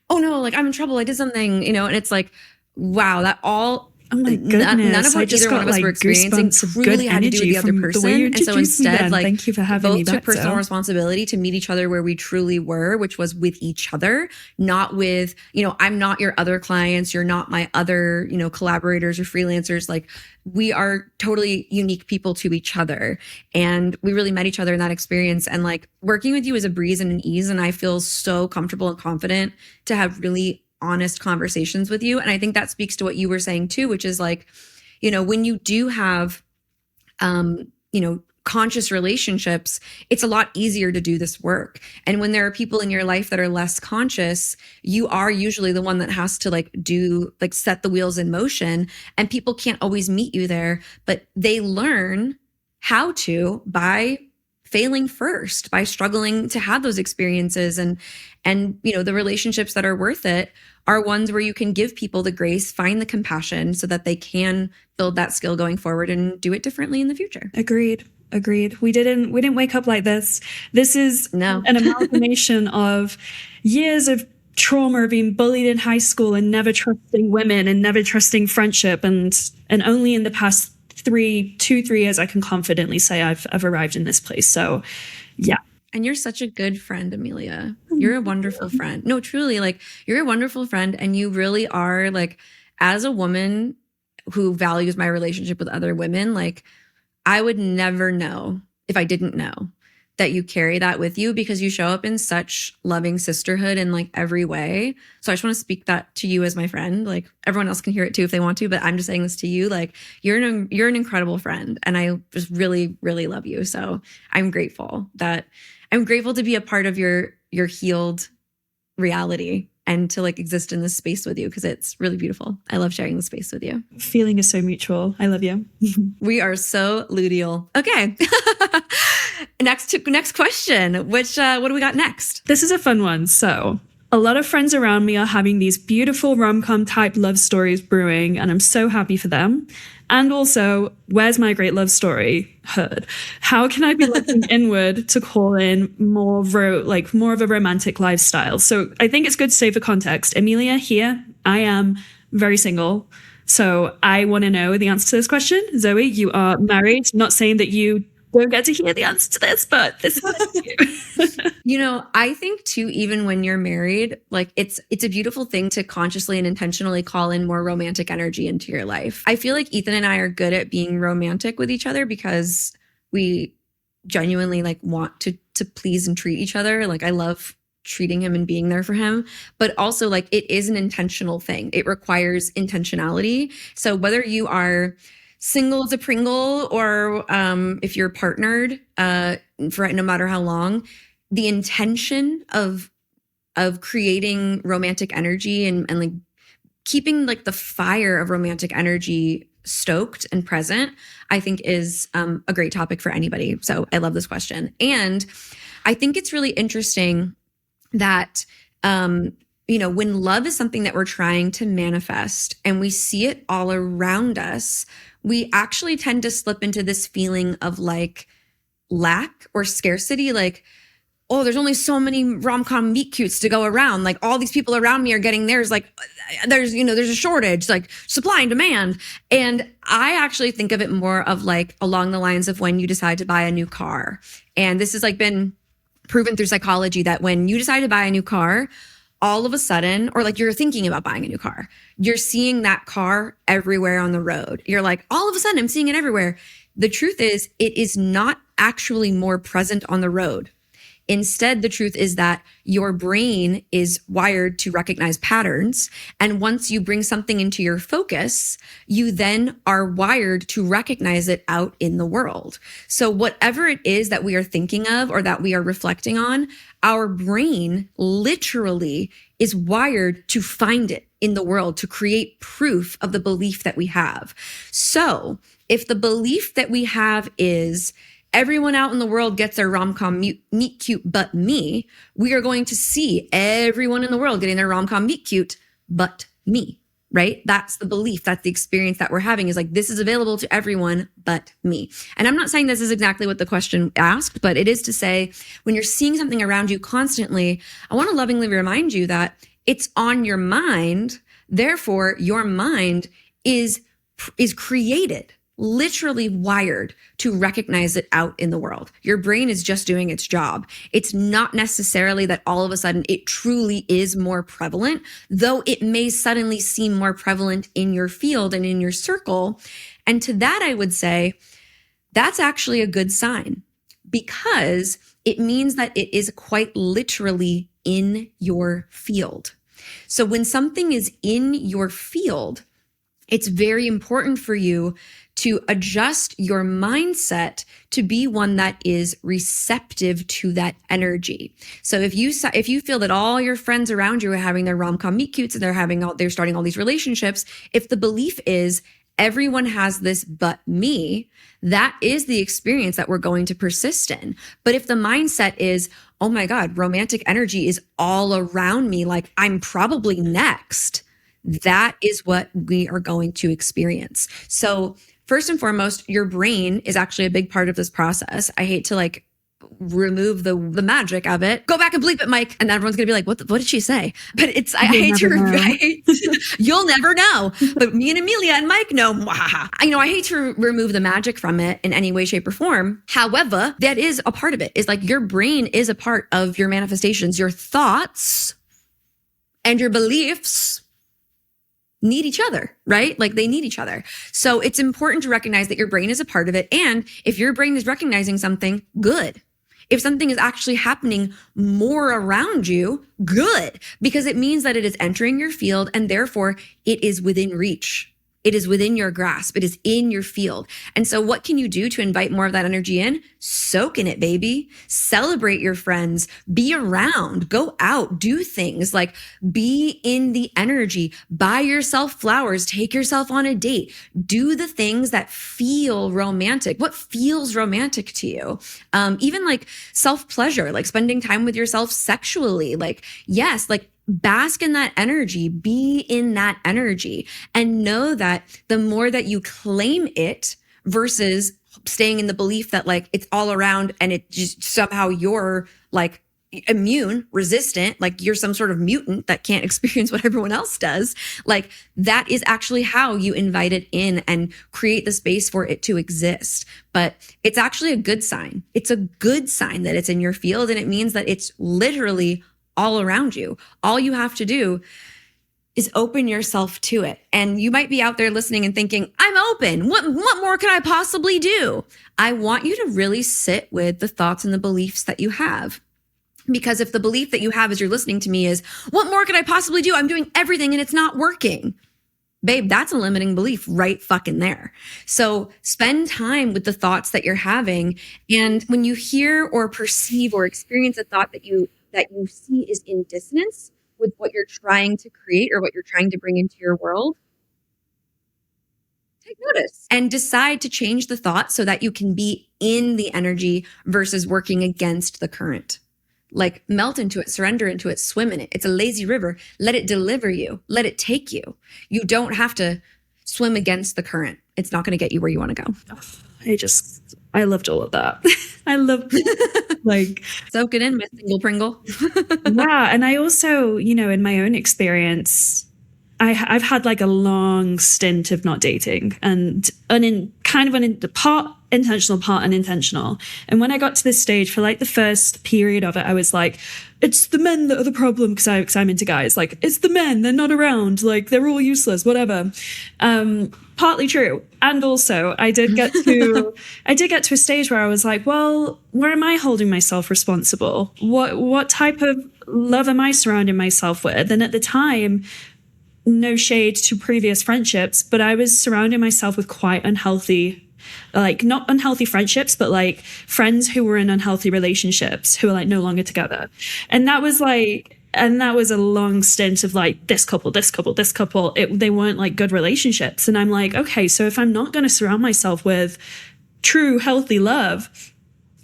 oh no, like I'm in trouble. I did something, you know, and it's like, wow, that all, oh my goodness, none of what either one of us were experiencing truly had to do with the other person. And so instead, like, thank you for having me both took back, personal responsibility to meet each other where we truly were, which was with each other, not with, you know, I'm not your other clients. You're not my other, you know, collaborators or freelancers. Like, we are totally unique people to each other. And we really met each other in that experience. And like working with you is a breeze and an ease. And I feel so comfortable and confident to have really honest conversations with you. And I think that speaks to what you were saying too, which is like, you know, when you do have, you know, conscious relationships, it's a lot easier to do this work. And when there are people in your life that are less conscious, you are usually the one that has to set the wheels in motion, and people can't always meet you there, but they learn how to by failing first, by struggling to have those experiences. And the relationships that are worth it are ones where you can give people the grace, find the compassion so that they can build that skill going forward and do it differently in the future. Agreed. We didn't wake up like this. This is an amalgamation of years of trauma, of being bullied in high school and never trusting women and never trusting friendship. And only in the past 3 years, I can confidently say I've arrived in this place. So yeah. And you're such a good friend, Amelia. You're a wonderful friend. No, truly, you're a wonderful friend. And you really are, as a woman who values my relationship with other women, I would never know if I didn't know that you carry that with you, because you show up in such loving sisterhood in every way. So I just want to speak that to you as my friend. Everyone else can hear it too if they want to, but I'm just saying this to you. You're an incredible friend, and I just really, really love you. So I'm grateful to be a part of your healed reality and to exist in this space with you, because it's really beautiful. I love sharing the space with you. Feeling is so mutual. I love you. We are so luteal. Okay. Next question. What do we got next? This is a fun one. So a lot of friends around me are having these beautiful rom-com type love stories brewing, and I'm so happy for them. And also, where's my great love story heard? How can I be looking inward to call in more of a romantic lifestyle? So I think it's good to say for context, Amelia, here, I am very single. So I want to know the answer to this question. Zoey, you are married. Not saying that you don't get to hear the answer to this, but this is you. I think too, even when you're married, it's a beautiful thing to consciously and intentionally call in more romantic energy into your life. I feel like Ethan and I are good at being romantic with each other because we genuinely want to please and treat each other. I love treating him and being there for him, but also it is an intentional thing. It requires intentionality. So whether you are single as a Pringle or if you're partnered for no matter how long, the intention of creating romantic energy and keeping the fire of romantic energy stoked and present, I think is a great topic for anybody. So I love this question. And I think it's really interesting that when love is something that we're trying to manifest and we see it all around us, we actually tend to slip into this feeling of lack or scarcity. Oh, there's only so many rom-com meet cutes to go around. All these people around me are getting theirs. There's a shortage, supply and demand. And I actually think of it more of along the lines of when you decide to buy a new car. And this has been proven through psychology that when you decide to buy a new car, all of a sudden, or you're thinking about buying a new car, you're seeing that car everywhere on the road. You're all of a sudden I'm seeing it everywhere. The truth is, it is not actually more present on the road. Instead, the truth is that your brain is wired to recognize patterns. And once you bring something into your focus, you then are wired to recognize it out in the world. So whatever it is that we are thinking of or that we are reflecting on, our brain literally is wired to find it in the world, to create proof of the belief that we have. So if the belief that we have is everyone out in the world gets their rom-com meet cute but me, we are going to see everyone in the world getting their rom-com meet cute but me, right? That's the belief. That's the experience that we're having is this is available to everyone but me. And I'm not saying this is exactly what the question asked, but it is to say when you're seeing something around you constantly, I want to lovingly remind you that it's on your mind. Therefore, your mind is created, literally wired to recognize it out in the world. Your brain is just doing its job. It's not necessarily that all of a sudden it truly is more prevalent, though it may suddenly seem more prevalent in your field and in your circle. And to that, I would say that's actually a good sign because it means that it is quite literally in your field. So when something is in your field, it's very important for you to adjust your mindset to be one that is receptive to that energy. So if you feel that all your friends around you are having their rom-com meet cutes and they're starting all these relationships, if the belief is everyone has this but me, that is the experience that we're going to persist in. But if the mindset is, oh my God, romantic energy is all around me, like I'm probably next, that is what we are going to experience. So first and foremost, your brain is actually a big part of this process. I hate to like remove the magic of it. Go back and bleep it, Mike. And everyone's gonna be like, what did she say? But it's, I hate to, you'll never know. But me and Amelia and Mike know. I hate to remove the magic from it in any way, shape, or form. However, that is a part of it. Is like your brain is a part of your manifestations. Your thoughts and your beliefs need each other, right? Like they need each other. So it's important to recognize that your brain is a part of it. And if your brain is recognizing something, good. If something is actually happening more around you, good, because it means that it is entering your field and therefore it is within reach. It is within your grasp. It is in your field. And so what can you do to invite more of that energy in? Soak in it, baby. Celebrate your friends. Be around. Go out. Do things like be in the energy. Buy yourself flowers. Take yourself on a date. Do the things that feel romantic. What feels romantic to you? Even like self-pleasure, like spending time with yourself sexually. Like, yes, like bask in that energy, be in that energy, and know that the more that you claim it versus staying in the belief that like it's all around and it just somehow you're like immune, resistant, like you're some sort of mutant that can't experience what everyone else does. Like that is actually how you invite it in and create the space for it to exist. But it's actually a good sign. It's a good sign that it's in your field, and it means that it's literally all around you. All you have to do is open yourself to it. And you might be out there listening and thinking, I'm open. What more could I possibly do? I want you to really sit with the thoughts and the beliefs that you have. Because if the belief that you have as you're listening to me is, what more could I possibly do? I'm doing everything and it's not working. Babe, that's a limiting belief right fucking there. So spend time with the thoughts that you're having. And when you hear or perceive or experience a thought that you see is in dissonance with what you're trying to create or what you're trying to bring into your world, take notice and decide to change the thought so that you can be in the energy versus working against the current. Like melt into it, surrender into it, swim in it. It's a lazy river. Let it deliver you. Let it take you. You don't have to swim against the current. It's not going to get you where you want to go. I loved all of that. I love like soak it in, Miss Single Pringle. Yeah. And I also, in my own experience, I've had like a long stint of not dating and part intentional, part unintentional. And when I got to this stage for like the first period of it, I was like, it's the men that are the problem because I'm into guys. Like, it's the men, they're not around. Like, they're all useless, whatever. Partly true. And also I did get to a stage where I was like, well, where am I holding myself responsible? What type of love am I surrounding myself with? And at the time, no shade to previous friendships, but I was surrounding myself with quite unhealthy, like not unhealthy friendships, but like friends who were in unhealthy relationships who are like no longer together. And that was a long stint of like this couple. They weren't like good relationships. And I'm like, okay, so if I'm not going to surround myself with true healthy love,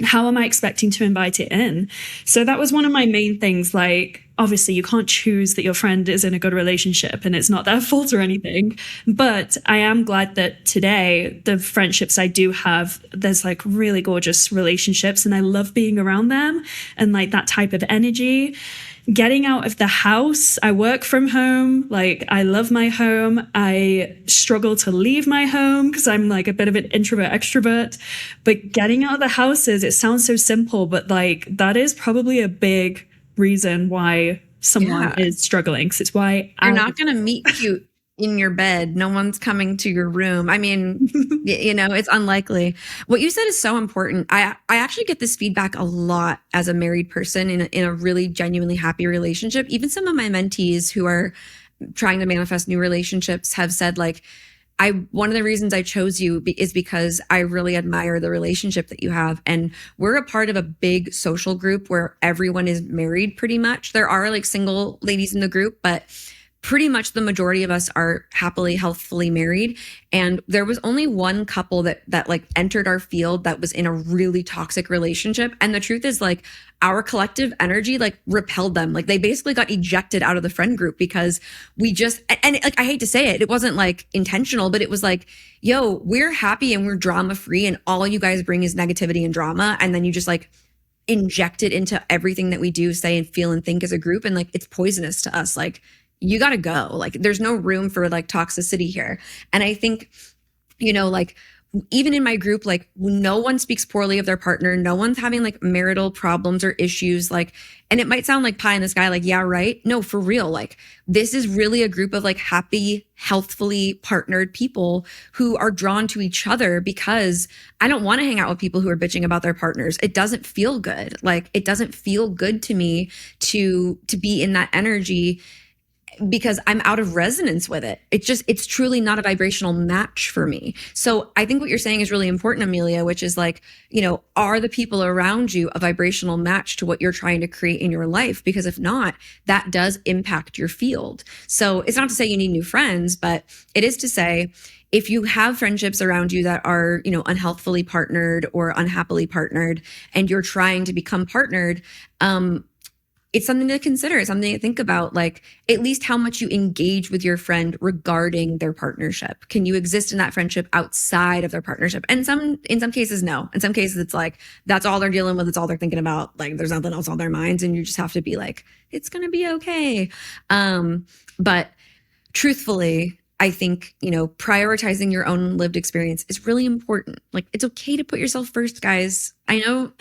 how am I expecting to invite it in? So that was one of my main things. Like, obviously you can't choose that your friend is in a good relationship and it's not their fault or anything. But I am glad that today, the friendships I do have, there's like really gorgeous relationships and I love being around them and like that type of energy. Getting out of the house, I work from home, like I love my home. I struggle to leave my home because I'm like a bit of an introvert extrovert, but getting out of the house it sounds so simple, but like that is probably a big reason why someone is struggling. Because it's why you're not going to meet cute in your bed. No one's coming to your room. I mean, it's unlikely. What you said is so important. I actually get this feedback a lot as a married person in a really genuinely happy relationship. Even some of my mentees who are trying to manifest new relationships have said like, one of the reasons I chose you is because I really admire the relationship that you have. And we're a part of a big social group where everyone is married pretty much. There are like single ladies in the group, but pretty much the majority of us are happily, healthfully married. And there was only one couple that like entered our field that was in a really toxic relationship. And the truth is, like, our collective energy like repelled them. Like, they basically got ejected out of the friend group because we just, and like, I hate to say it, it wasn't like intentional, but it was like, yo, we're happy and we're drama free, and all you guys bring is negativity and drama. And then you just like inject it into everything that we do, say, and feel and think as a group. And like, it's poisonous to us. Like, you got to go. Like, there's no room for like toxicity here. And I think, you know, like, even in my group, like, no one speaks poorly of their partner. No one's having like marital problems or issues. Like, and it might sound like pie in the sky, like, yeah, right. No, for real. Like, this is really a group of like happy, healthfully partnered people who are drawn to each other, because I don't want to hang out with people who are bitching about their partners. It doesn't feel good. Like, it doesn't feel good to me to be in that energy, because I'm out of resonance with it. It's truly not a vibrational match for me. So I think what you're saying is really important, Amelia, which is like, you know, are the people around you a vibrational match to what you're trying to create in your life? Because if not, that does impact your field. So it's not to say you need new friends, but it is to say, if you have friendships around you that are, you know, unhealthfully partnered or unhappily partnered, and you're trying to become partnered, it's something to consider. It's something to think about, like, at least how much you engage with your friend regarding their partnership. Can you exist in that friendship outside of their partnership? And in some cases, no. In some cases, it's like, that's all they're dealing with. It's all they're thinking about. Like, there's nothing else on their minds. And you just have to be like, it's going to be okay. But truthfully, I think, you know, prioritizing your own lived experience is really important. Like, it's okay to put yourself first, guys. I know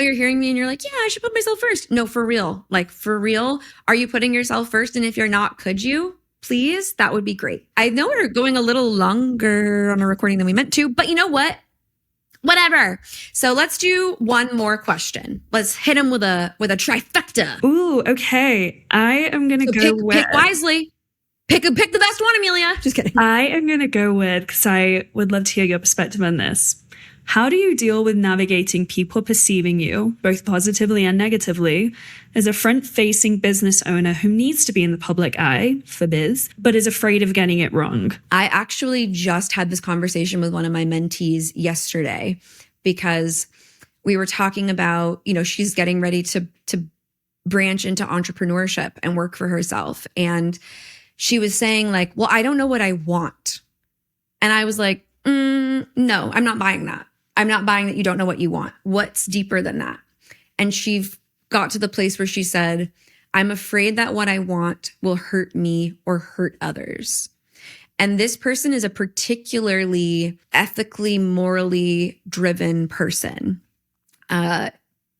you're hearing me and you're like, yeah, I should put myself first. No, for real. Like, for real. Are you putting yourself first? And if you're not, could you please? That would be great. I know we're going a little longer on a recording than we meant to, but you know what? Whatever. So let's do one more question. Let's hit him with a trifecta. Ooh, okay. I am going to pick wisely. Pick the best one, Amelia. Just kidding. I am going to go with, because I would love to hear your perspective on this. How do you deal with navigating people perceiving you, both positively and negatively, as a front-facing business owner who needs to be in the public eye for biz, but is afraid of getting it wrong? I actually just had this conversation with one of my mentees yesterday, because we were talking about, you know, she's getting ready to branch into entrepreneurship and work for herself. And she was saying like, well, I don't know what I want. And I was like, no, I'm not buying that. I'm not buying that you don't know what you want. What's deeper than that? And she got to the place where she said, I'm afraid that what I want will hurt me or hurt others. And this person is a particularly ethically, morally driven person. I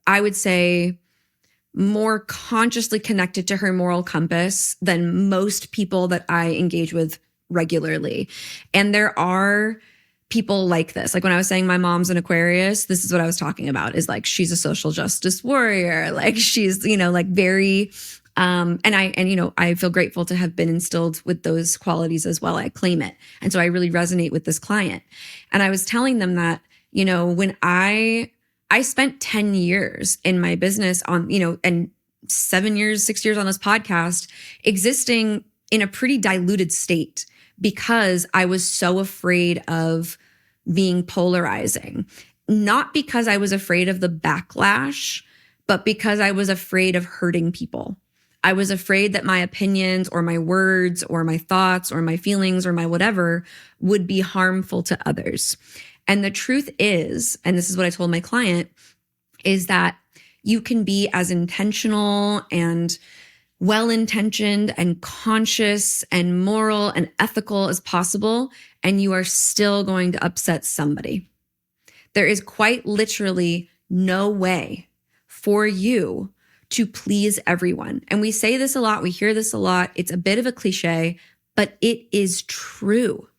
would say more consciously connected to her moral compass than most people that I engage with regularly. And there are people like this. Like when I was saying my mom's an Aquarius, this is what I was talking about, is like, she's a social justice warrior. Like she's, you know, like very, I feel grateful to have been instilled with those qualities as well. I claim it. And so I really resonate with this client. And I was telling them that, you know, when I spent 10 years in my business on, you know, and 6 years on this podcast, existing in a pretty diluted state because I was so afraid of being polarizing. Not because I was afraid of the backlash, but because I was afraid of hurting people. I was afraid that my opinions or my words or my thoughts or my feelings or my whatever would be harmful to others. And the truth is, and this is what I told my client, is that you can be as intentional and well-intentioned and conscious and moral and ethical as possible, and you are still going to upset somebody. There is quite literally no way for you to please everyone. And we say this a lot, we hear this a lot. It's a bit of a cliche, but it is true.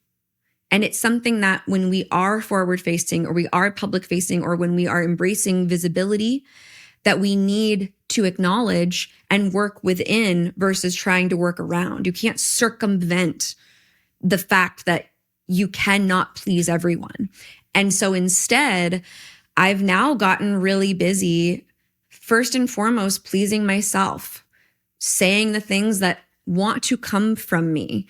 And it's something that when we are forward facing or we are public facing or when we are embracing visibility, that we need to acknowledge and work within versus trying to work around. You can't circumvent the fact that you cannot please everyone. And so instead, I've now gotten really busy, first and foremost, pleasing myself, saying the things that want to come from me,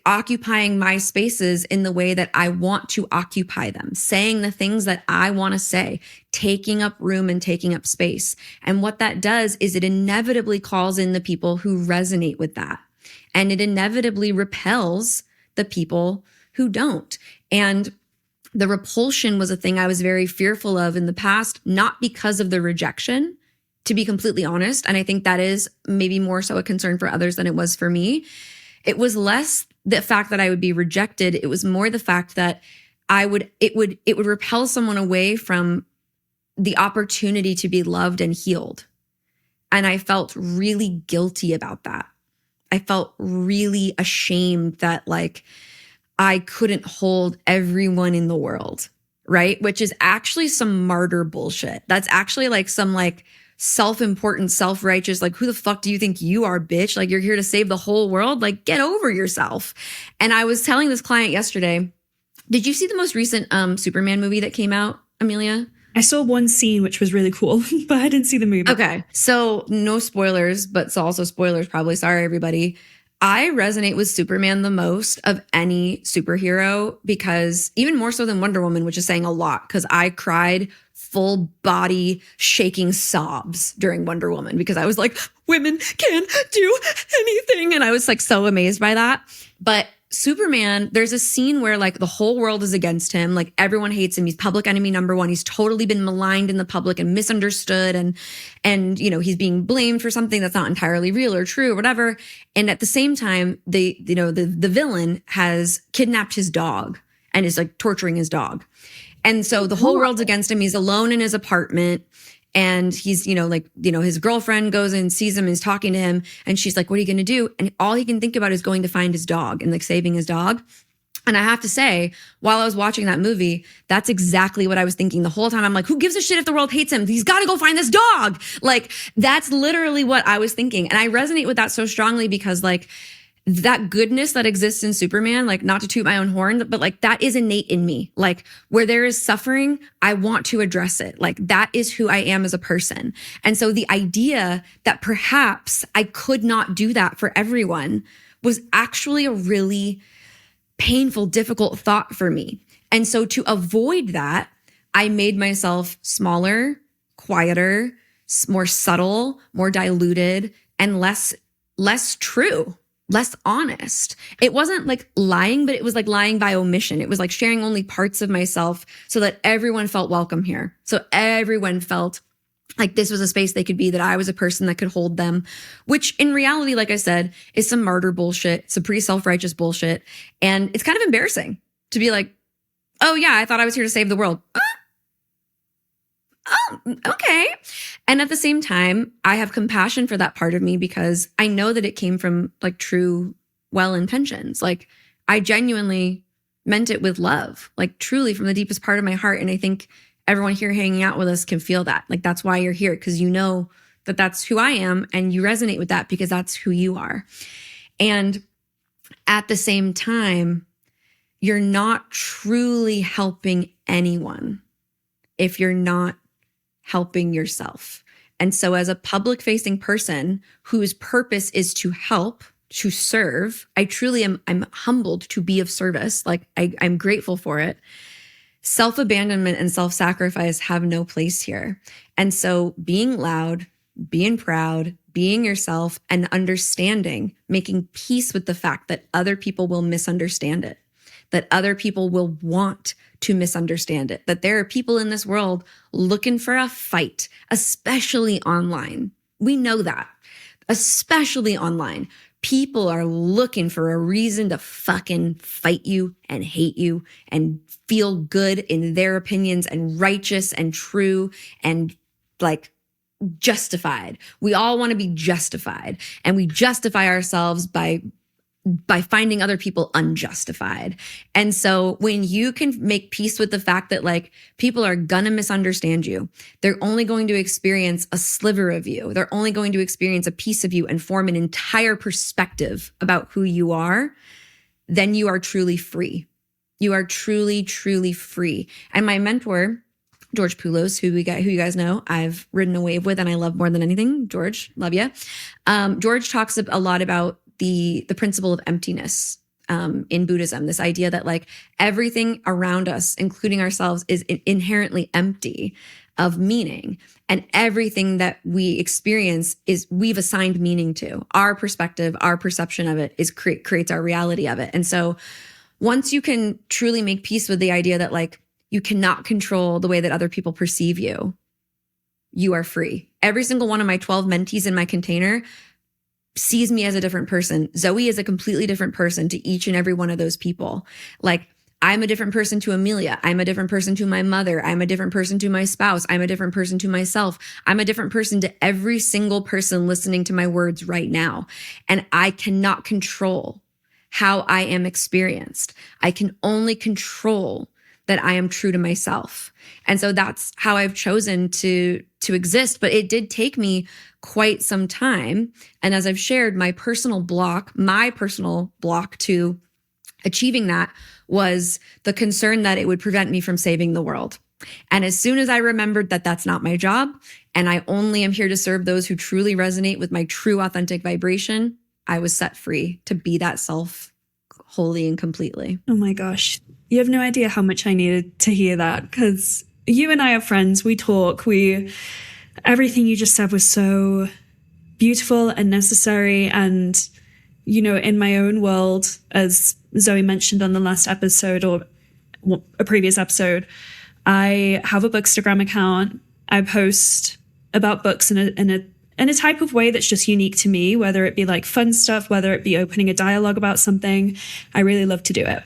occupying my spaces in the way that I want to occupy them, saying the things that I want to say, taking up room and taking up space. And what that does is it inevitably calls in the people who resonate with that. And it inevitably repels the people who don't. And the repulsion was a thing I was very fearful of in the past, not because of the rejection, to be completely honest. And I think that is maybe more so a concern for others than it was for me. It was less the fact that I would be rejected. It was more the fact that it would repel someone away from the opportunity to be loved and healed. And I felt really guilty about that. I felt really ashamed that like I couldn't hold everyone in the world, right? Which is actually some martyr bullshit. That's actually like some like self-important, self-righteous, like, who the fuck do you think you are, bitch? Like, you're here to save the whole world? Like, get over yourself. And I was telling this client yesterday, did you see the most recent Superman movie that came out, Amelia? I saw one scene, which was really cool, but I didn't see the movie. Okay. So no spoilers, but it's also spoilers probably. Sorry, everybody. I resonate with Superman the most of any superhero, because even more so than Wonder Woman, which is saying a lot, because I cried full body shaking sobs during Wonder Woman because I was like, women can do anything. And I was like so amazed by that. But Superman, there's a scene where like the whole world is against him. Like everyone hates him. He's public enemy number one. He's totally been maligned in the public and misunderstood. And, you know, he's being blamed for something that's not entirely real or true or whatever. And at the same time, the villain has kidnapped his dog and is like torturing his dog. And so the whole world's against him. He's alone in his apartment. And he's, his girlfriend goes and sees him and is talking to him. And she's like, what are you going to do? And all he can think about is going to find his dog and like saving his dog. And I have to say, while I was watching that movie, that's exactly what I was thinking the whole time. I'm like, who gives a shit if the world hates him? He's got to go find this dog. Like, that's literally what I was thinking. And I resonate with that so strongly because like, that goodness that exists in Superman, like not to toot my own horn, but like that is innate in me. Like where there is suffering, I want to address it. Like that is who I am as a person. And so the idea that perhaps I could not do that for everyone was actually a really painful, difficult thought for me. And so to avoid that, I made myself smaller, quieter, more subtle, more diluted, and less true. Less honest. It wasn't like lying, but it was like lying by omission. It was like sharing only parts of myself so that everyone felt welcome here. So everyone felt like this was a space they could be, that I was a person that could hold them, which in reality, like I said, is some martyr bullshit. It's a pretty self-righteous bullshit. And it's kind of embarrassing to be like, oh yeah, I thought I was here to save the world. Oh, okay. And at the same time, I have compassion for that part of me because I know that it came from like true well intentions. Like I genuinely meant it with love, like truly from the deepest part of my heart. And I think everyone here hanging out with us can feel that. Like that's why you're here, because you know that that's who I am and you resonate with that because that's who you are. And at the same time, you're not truly helping anyone if you're not helping yourself. And so as a public facing person whose purpose is to help, to serve, I truly I'm humbled to be of service. Like I'm grateful for it. Self-abandonment and self-sacrifice have no place here. And so being loud, being proud, being yourself, and understanding, making peace with the fact that other people will misunderstand it, that other people will want to misunderstand it, that there are people in this world looking for a fight, especially online. We know that, especially online. People are looking for a reason to fucking fight you and hate you and feel good in their opinions and righteous and true and like justified. We all want to be justified, and we justify ourselves by finding other people unjustified. And so when you can make peace with the fact that like people are gonna misunderstand you, they're only going to experience a sliver of you. They're only going to experience a piece of you and form an entire perspective about who you are, then you are truly free. You are truly, truly free. And my mentor, George Poulos, who you guys know, I've ridden a wave with and I love more than anything. George, love you. George talks a lot about the principle of emptiness in Buddhism, this idea that like everything around us, including ourselves, is inherently empty of meaning. And everything that we experience is we've assigned meaning to. Our perspective, our perception of it is creates our reality of it. And so once you can truly make peace with the idea that like you cannot control the way that other people perceive you, you are free. Every single one of my 12 mentees in my container sees me as a different person. Zoey is a completely different person to each and every one of those people. Like, I'm a different person to Amelia. I'm a different person to my mother. I'm a different person to my spouse. I'm a different person to myself. I'm a different person to every single person listening to my words right now. And I cannot control how I am experienced. I can only control that I am true to myself. And so that's how I've chosen to exist. But it did take me quite some time. And as I've shared, my personal block to achieving that was the concern that it would prevent me from saving the world. And as soon as I remembered that that's not my job, and I only am here to serve those who truly resonate with my true authentic vibration, I was set free to be that self wholly and completely. Oh my gosh. You have no idea how much I needed to hear that, because you and I are friends. We talk. Everything you just said was so beautiful and necessary. And, you know, in my own world, as Zoey mentioned on the last episode or a previous episode, I have a Bookstagram account. I post about books in a type of way that's just unique to me, whether it be like fun stuff, whether it be opening a dialogue about something. I really love to do it.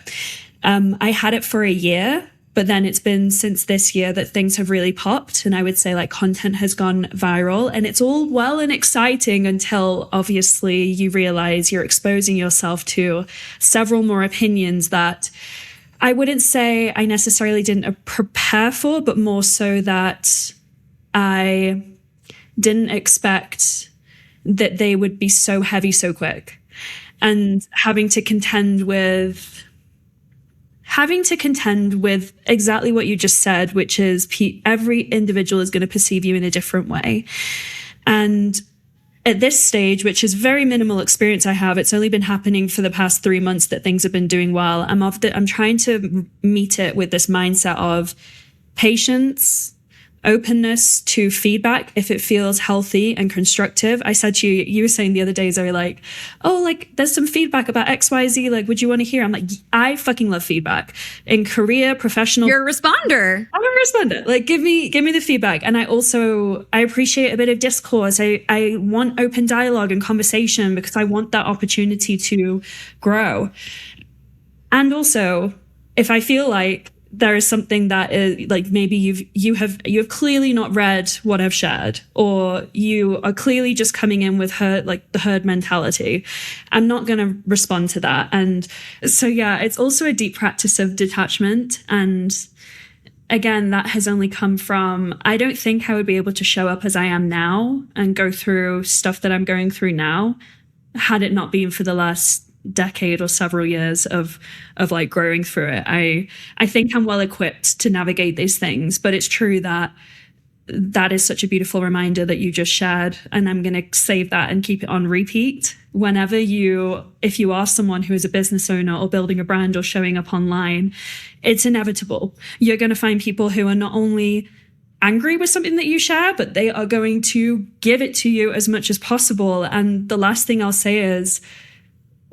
I had it for a year, but then it's been since this year that things have really popped. And I would say like content has gone viral, and it's all well and exciting until obviously you realize you're exposing yourself to several more opinions that I wouldn't say I necessarily didn't prepare for, but more so that I didn't expect that they would be so heavy so quick, and having to contend with exactly what you just said, which is every individual is going to perceive you in a different way. And at this stage, which is very minimal experience I have, it's only been happening for the past 3 months that things have been doing well. I'm trying to meet it with this mindset of patience, openness to feedback if it feels healthy and constructive. I said to you, you were saying the other day, Zoey, like, oh, like there's some feedback about XYZ. Like, would you want to hear? I'm like, I fucking love feedback in career, professional. You're a responder. I'm a responder. Like, give me the feedback. And I appreciate a bit of discourse. I want open dialogue and conversation because I want that opportunity to grow. And also, if I feel like there is something that is like maybe you have clearly not read what I've shared, or you are clearly just coming in with the herd mentality, I'm not going to respond to that. And so, yeah, it's also a deep practice of detachment. And again, that has only come from, I don't think I would be able to show up as I am now and go through stuff that I'm going through now had it not been for the last decade or several years of like growing through it. I think I'm well equipped to navigate these things, but it's true that is such a beautiful reminder that you just shared, and I'm going to save that and keep it on repeat whenever if you are someone who is a business owner or building a brand or showing up online. It's inevitable. You're going to find people who are not only angry with something that you share, but they are going to give it to you as much as possible. And the last thing I'll say is,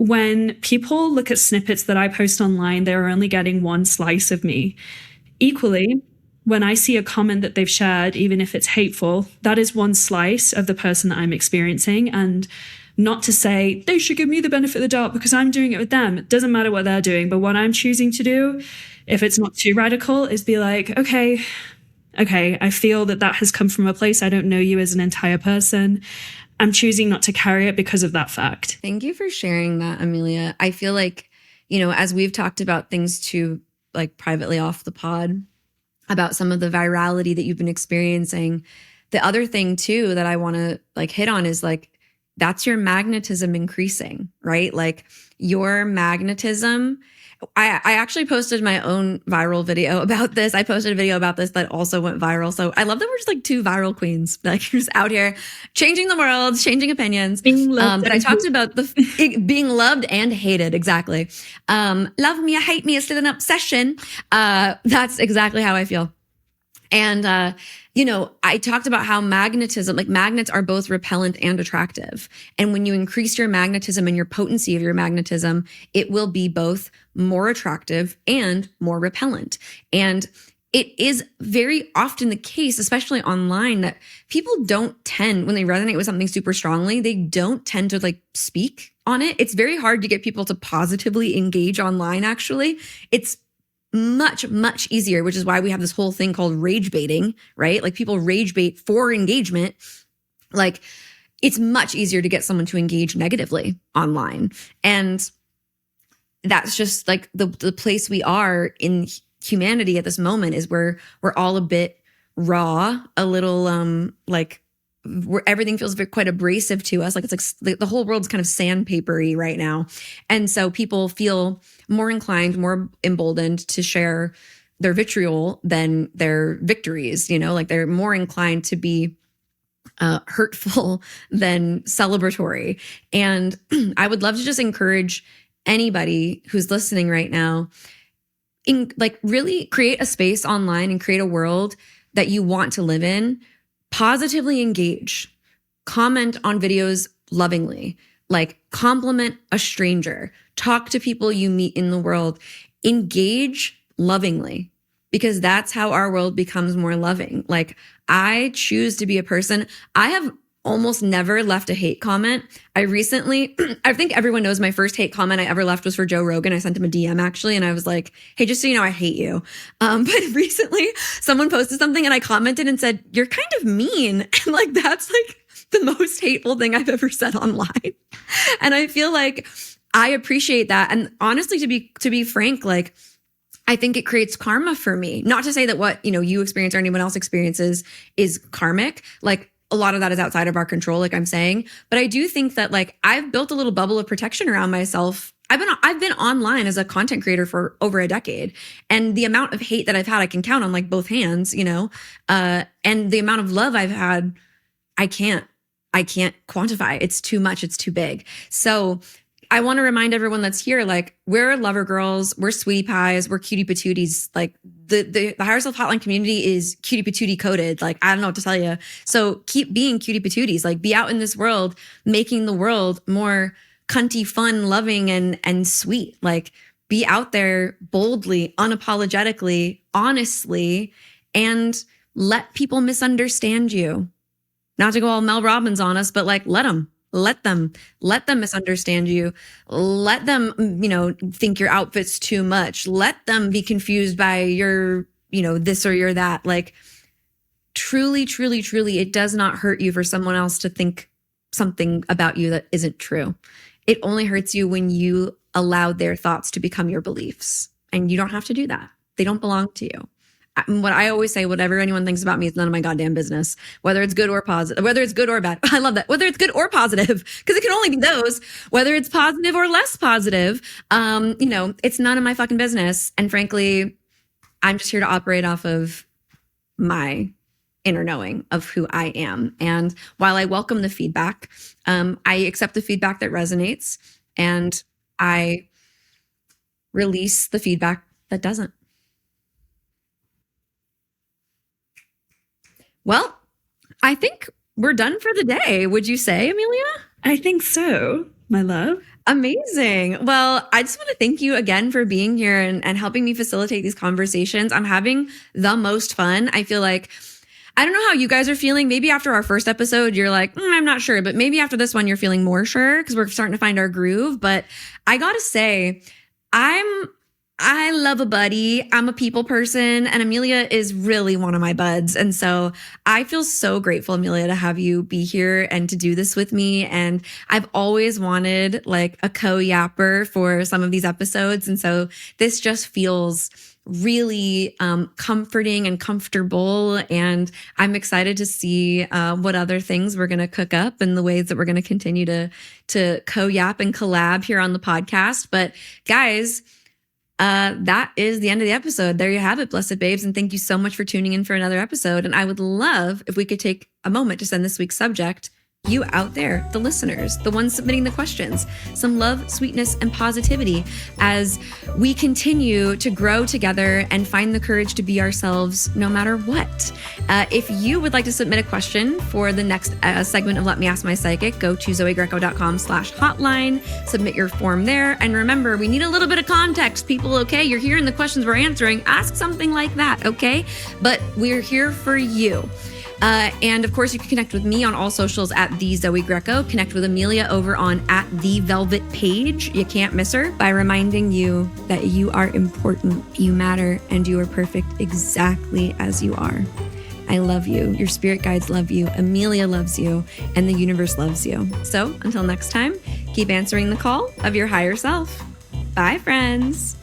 when people look at snippets that I post online, they're only getting one slice of me. Equally, when I see a comment that they've shared, even if it's hateful, that is one slice of the person that I'm experiencing. And not to say they should give me the benefit of the doubt because I'm doing it with them. It doesn't matter what they're doing. But what I'm choosing to do, if it's not too radical, is be like, okay, I feel that has come from a place. I don't know you as an entire person. I'm choosing not to carry it because of that fact. Thank you for sharing that, Amelia. I feel like, you know, as we've talked about things too, like privately off the pod, about some of the virality that you've been experiencing, the other thing too that I want to like hit on is like, that's your magnetism increasing, right? Like your magnetism. I actually posted my own viral video about this. I posted a video about this that also went viral. So I love that we're just like two viral queens, like just out here changing the world, changing opinions. But I talked about being loved and hated. Exactly. Love me or hate me is still an obsession. That's exactly how I feel. And, I talked about how magnetism, like magnets are both repellent and attractive. And when you increase your magnetism and your potency of your magnetism, it will be both more attractive and more repellent. And it is very often the case, especially online, that people don't tend, when they resonate with something super strongly, they don't tend to like speak on it. It's very hard to get people to positively engage online, actually. It's much, much easier, which is why we have this whole thing called rage baiting, right? Like people rage bait for engagement. Like it's much easier to get someone to engage negatively online. And that's just like the place we are in humanity at this moment, is where we're all a bit raw, a little like where everything feels quite abrasive to us. Like it's like the whole world's kind of sandpapery right now. And so people feel more inclined, more emboldened to share their vitriol than their victories, like they're more inclined to be hurtful than celebratory. And I would love to just encourage anybody who's listening right now, really create a space online and create a world that you want to live in. Positively engage, comment on videos lovingly, like compliment a stranger, talk to people you meet in the world, engage lovingly, because that's how our world becomes more loving. Like I choose to be a person. I have almost never left a hate comment. I think everyone knows my first hate comment I ever left was for Joe Rogan. I sent him a DM actually. And I was like, hey, just so you know, I hate you. But recently someone posted something and I commented and said, you're kind of mean. And like, that's like the most hateful thing I've ever said online. And I feel like I appreciate that. And honestly, to be frank, like, I think it creates karma for me. Not to say that what, you experience or anyone else experiences is karmic. Like, a lot of that is outside of our control, like I'm saying. But I do think that like I've built a little bubble of protection around myself. I've been online as a content creator for over a decade. And the amount of hate that I've had, I can count on like both hands, and the amount of love I've had, I can't quantify. It's too much. It's too big. So I want to remind everyone that's here, like we're lover girls, we're sweetie pies, we're cutie patooties. Like the higher self hotline community is cutie patootie coded. Like I don't know what to tell you. So keep being cutie patooties. Like be out in this world, making the world more cunty, fun, loving, and sweet. Like be out there boldly, unapologetically, honestly, and let people misunderstand you. Not to go all Mel Robbins on us, but like let them misunderstand you. Let them, think your outfit's too much. Let them be confused by your, this or your that. Like truly, truly, truly, it does not hurt you for someone else to think something about you that isn't true. It only hurts you when you allow their thoughts to become your beliefs. And you don't have to do that. They don't belong to you. What I always say, whatever anyone thinks about me is none of my goddamn business, whether it's good or positive, whether it's good or bad. I love that. Whether it's good or positive, because it can only be those, whether it's positive or less positive, it's none of my fucking business. And frankly, I'm just here to operate off of my inner knowing of who I am. And while I welcome the feedback, I accept the feedback that resonates and I release the feedback that doesn't. Well, I think we're done for the day. Would you say, Amelia? I think so, my love. Amazing. Well, I just want to thank you again for being here and helping me facilitate these conversations. I'm having the most fun. I feel like, I don't know how you guys are feeling. Maybe after our first episode, you're like, I'm not sure. But maybe after this one, you're feeling more sure because we're starting to find our groove. But I got to say, I love a buddy. I'm a people person, and Amelia is really one of my buds. And so I feel so grateful, Amelia, to have you be here and to do this with me. And I've always wanted like a co-yapper for some of these episodes. And so this just feels really comforting and comfortable. And I'm excited to see what other things we're going to cook up and the ways that we're going to continue to co-yap and collab here on the podcast. But guys, that is the end of the episode. There you have it, blessed babes. And thank you so much for tuning in for another episode. And I would love if we could take a moment to send this week's subject, you out there, the listeners, the ones submitting the questions, some love, sweetness, and positivity as we continue to grow together and find the courage to be ourselves no matter what. If you would like to submit a question for the next segment of Let Me Ask My Psychic, go to zoegreco.com/hotline, submit your form there. And remember, we need a little bit of context, people, okay? You're hearing the questions we're answering. Ask something like that, okay? But we're here for you. And of course, you can connect with me on all socials at the Zoey Greco. Connect with Amelia over on at the Velvet Page. You can't miss her by reminding you that you are important, you matter, and you are perfect exactly as you are. I love you. Your spirit guides love you. Amelia loves you, and the universe loves you. So until next time, keep answering the call of your higher self. Bye, friends.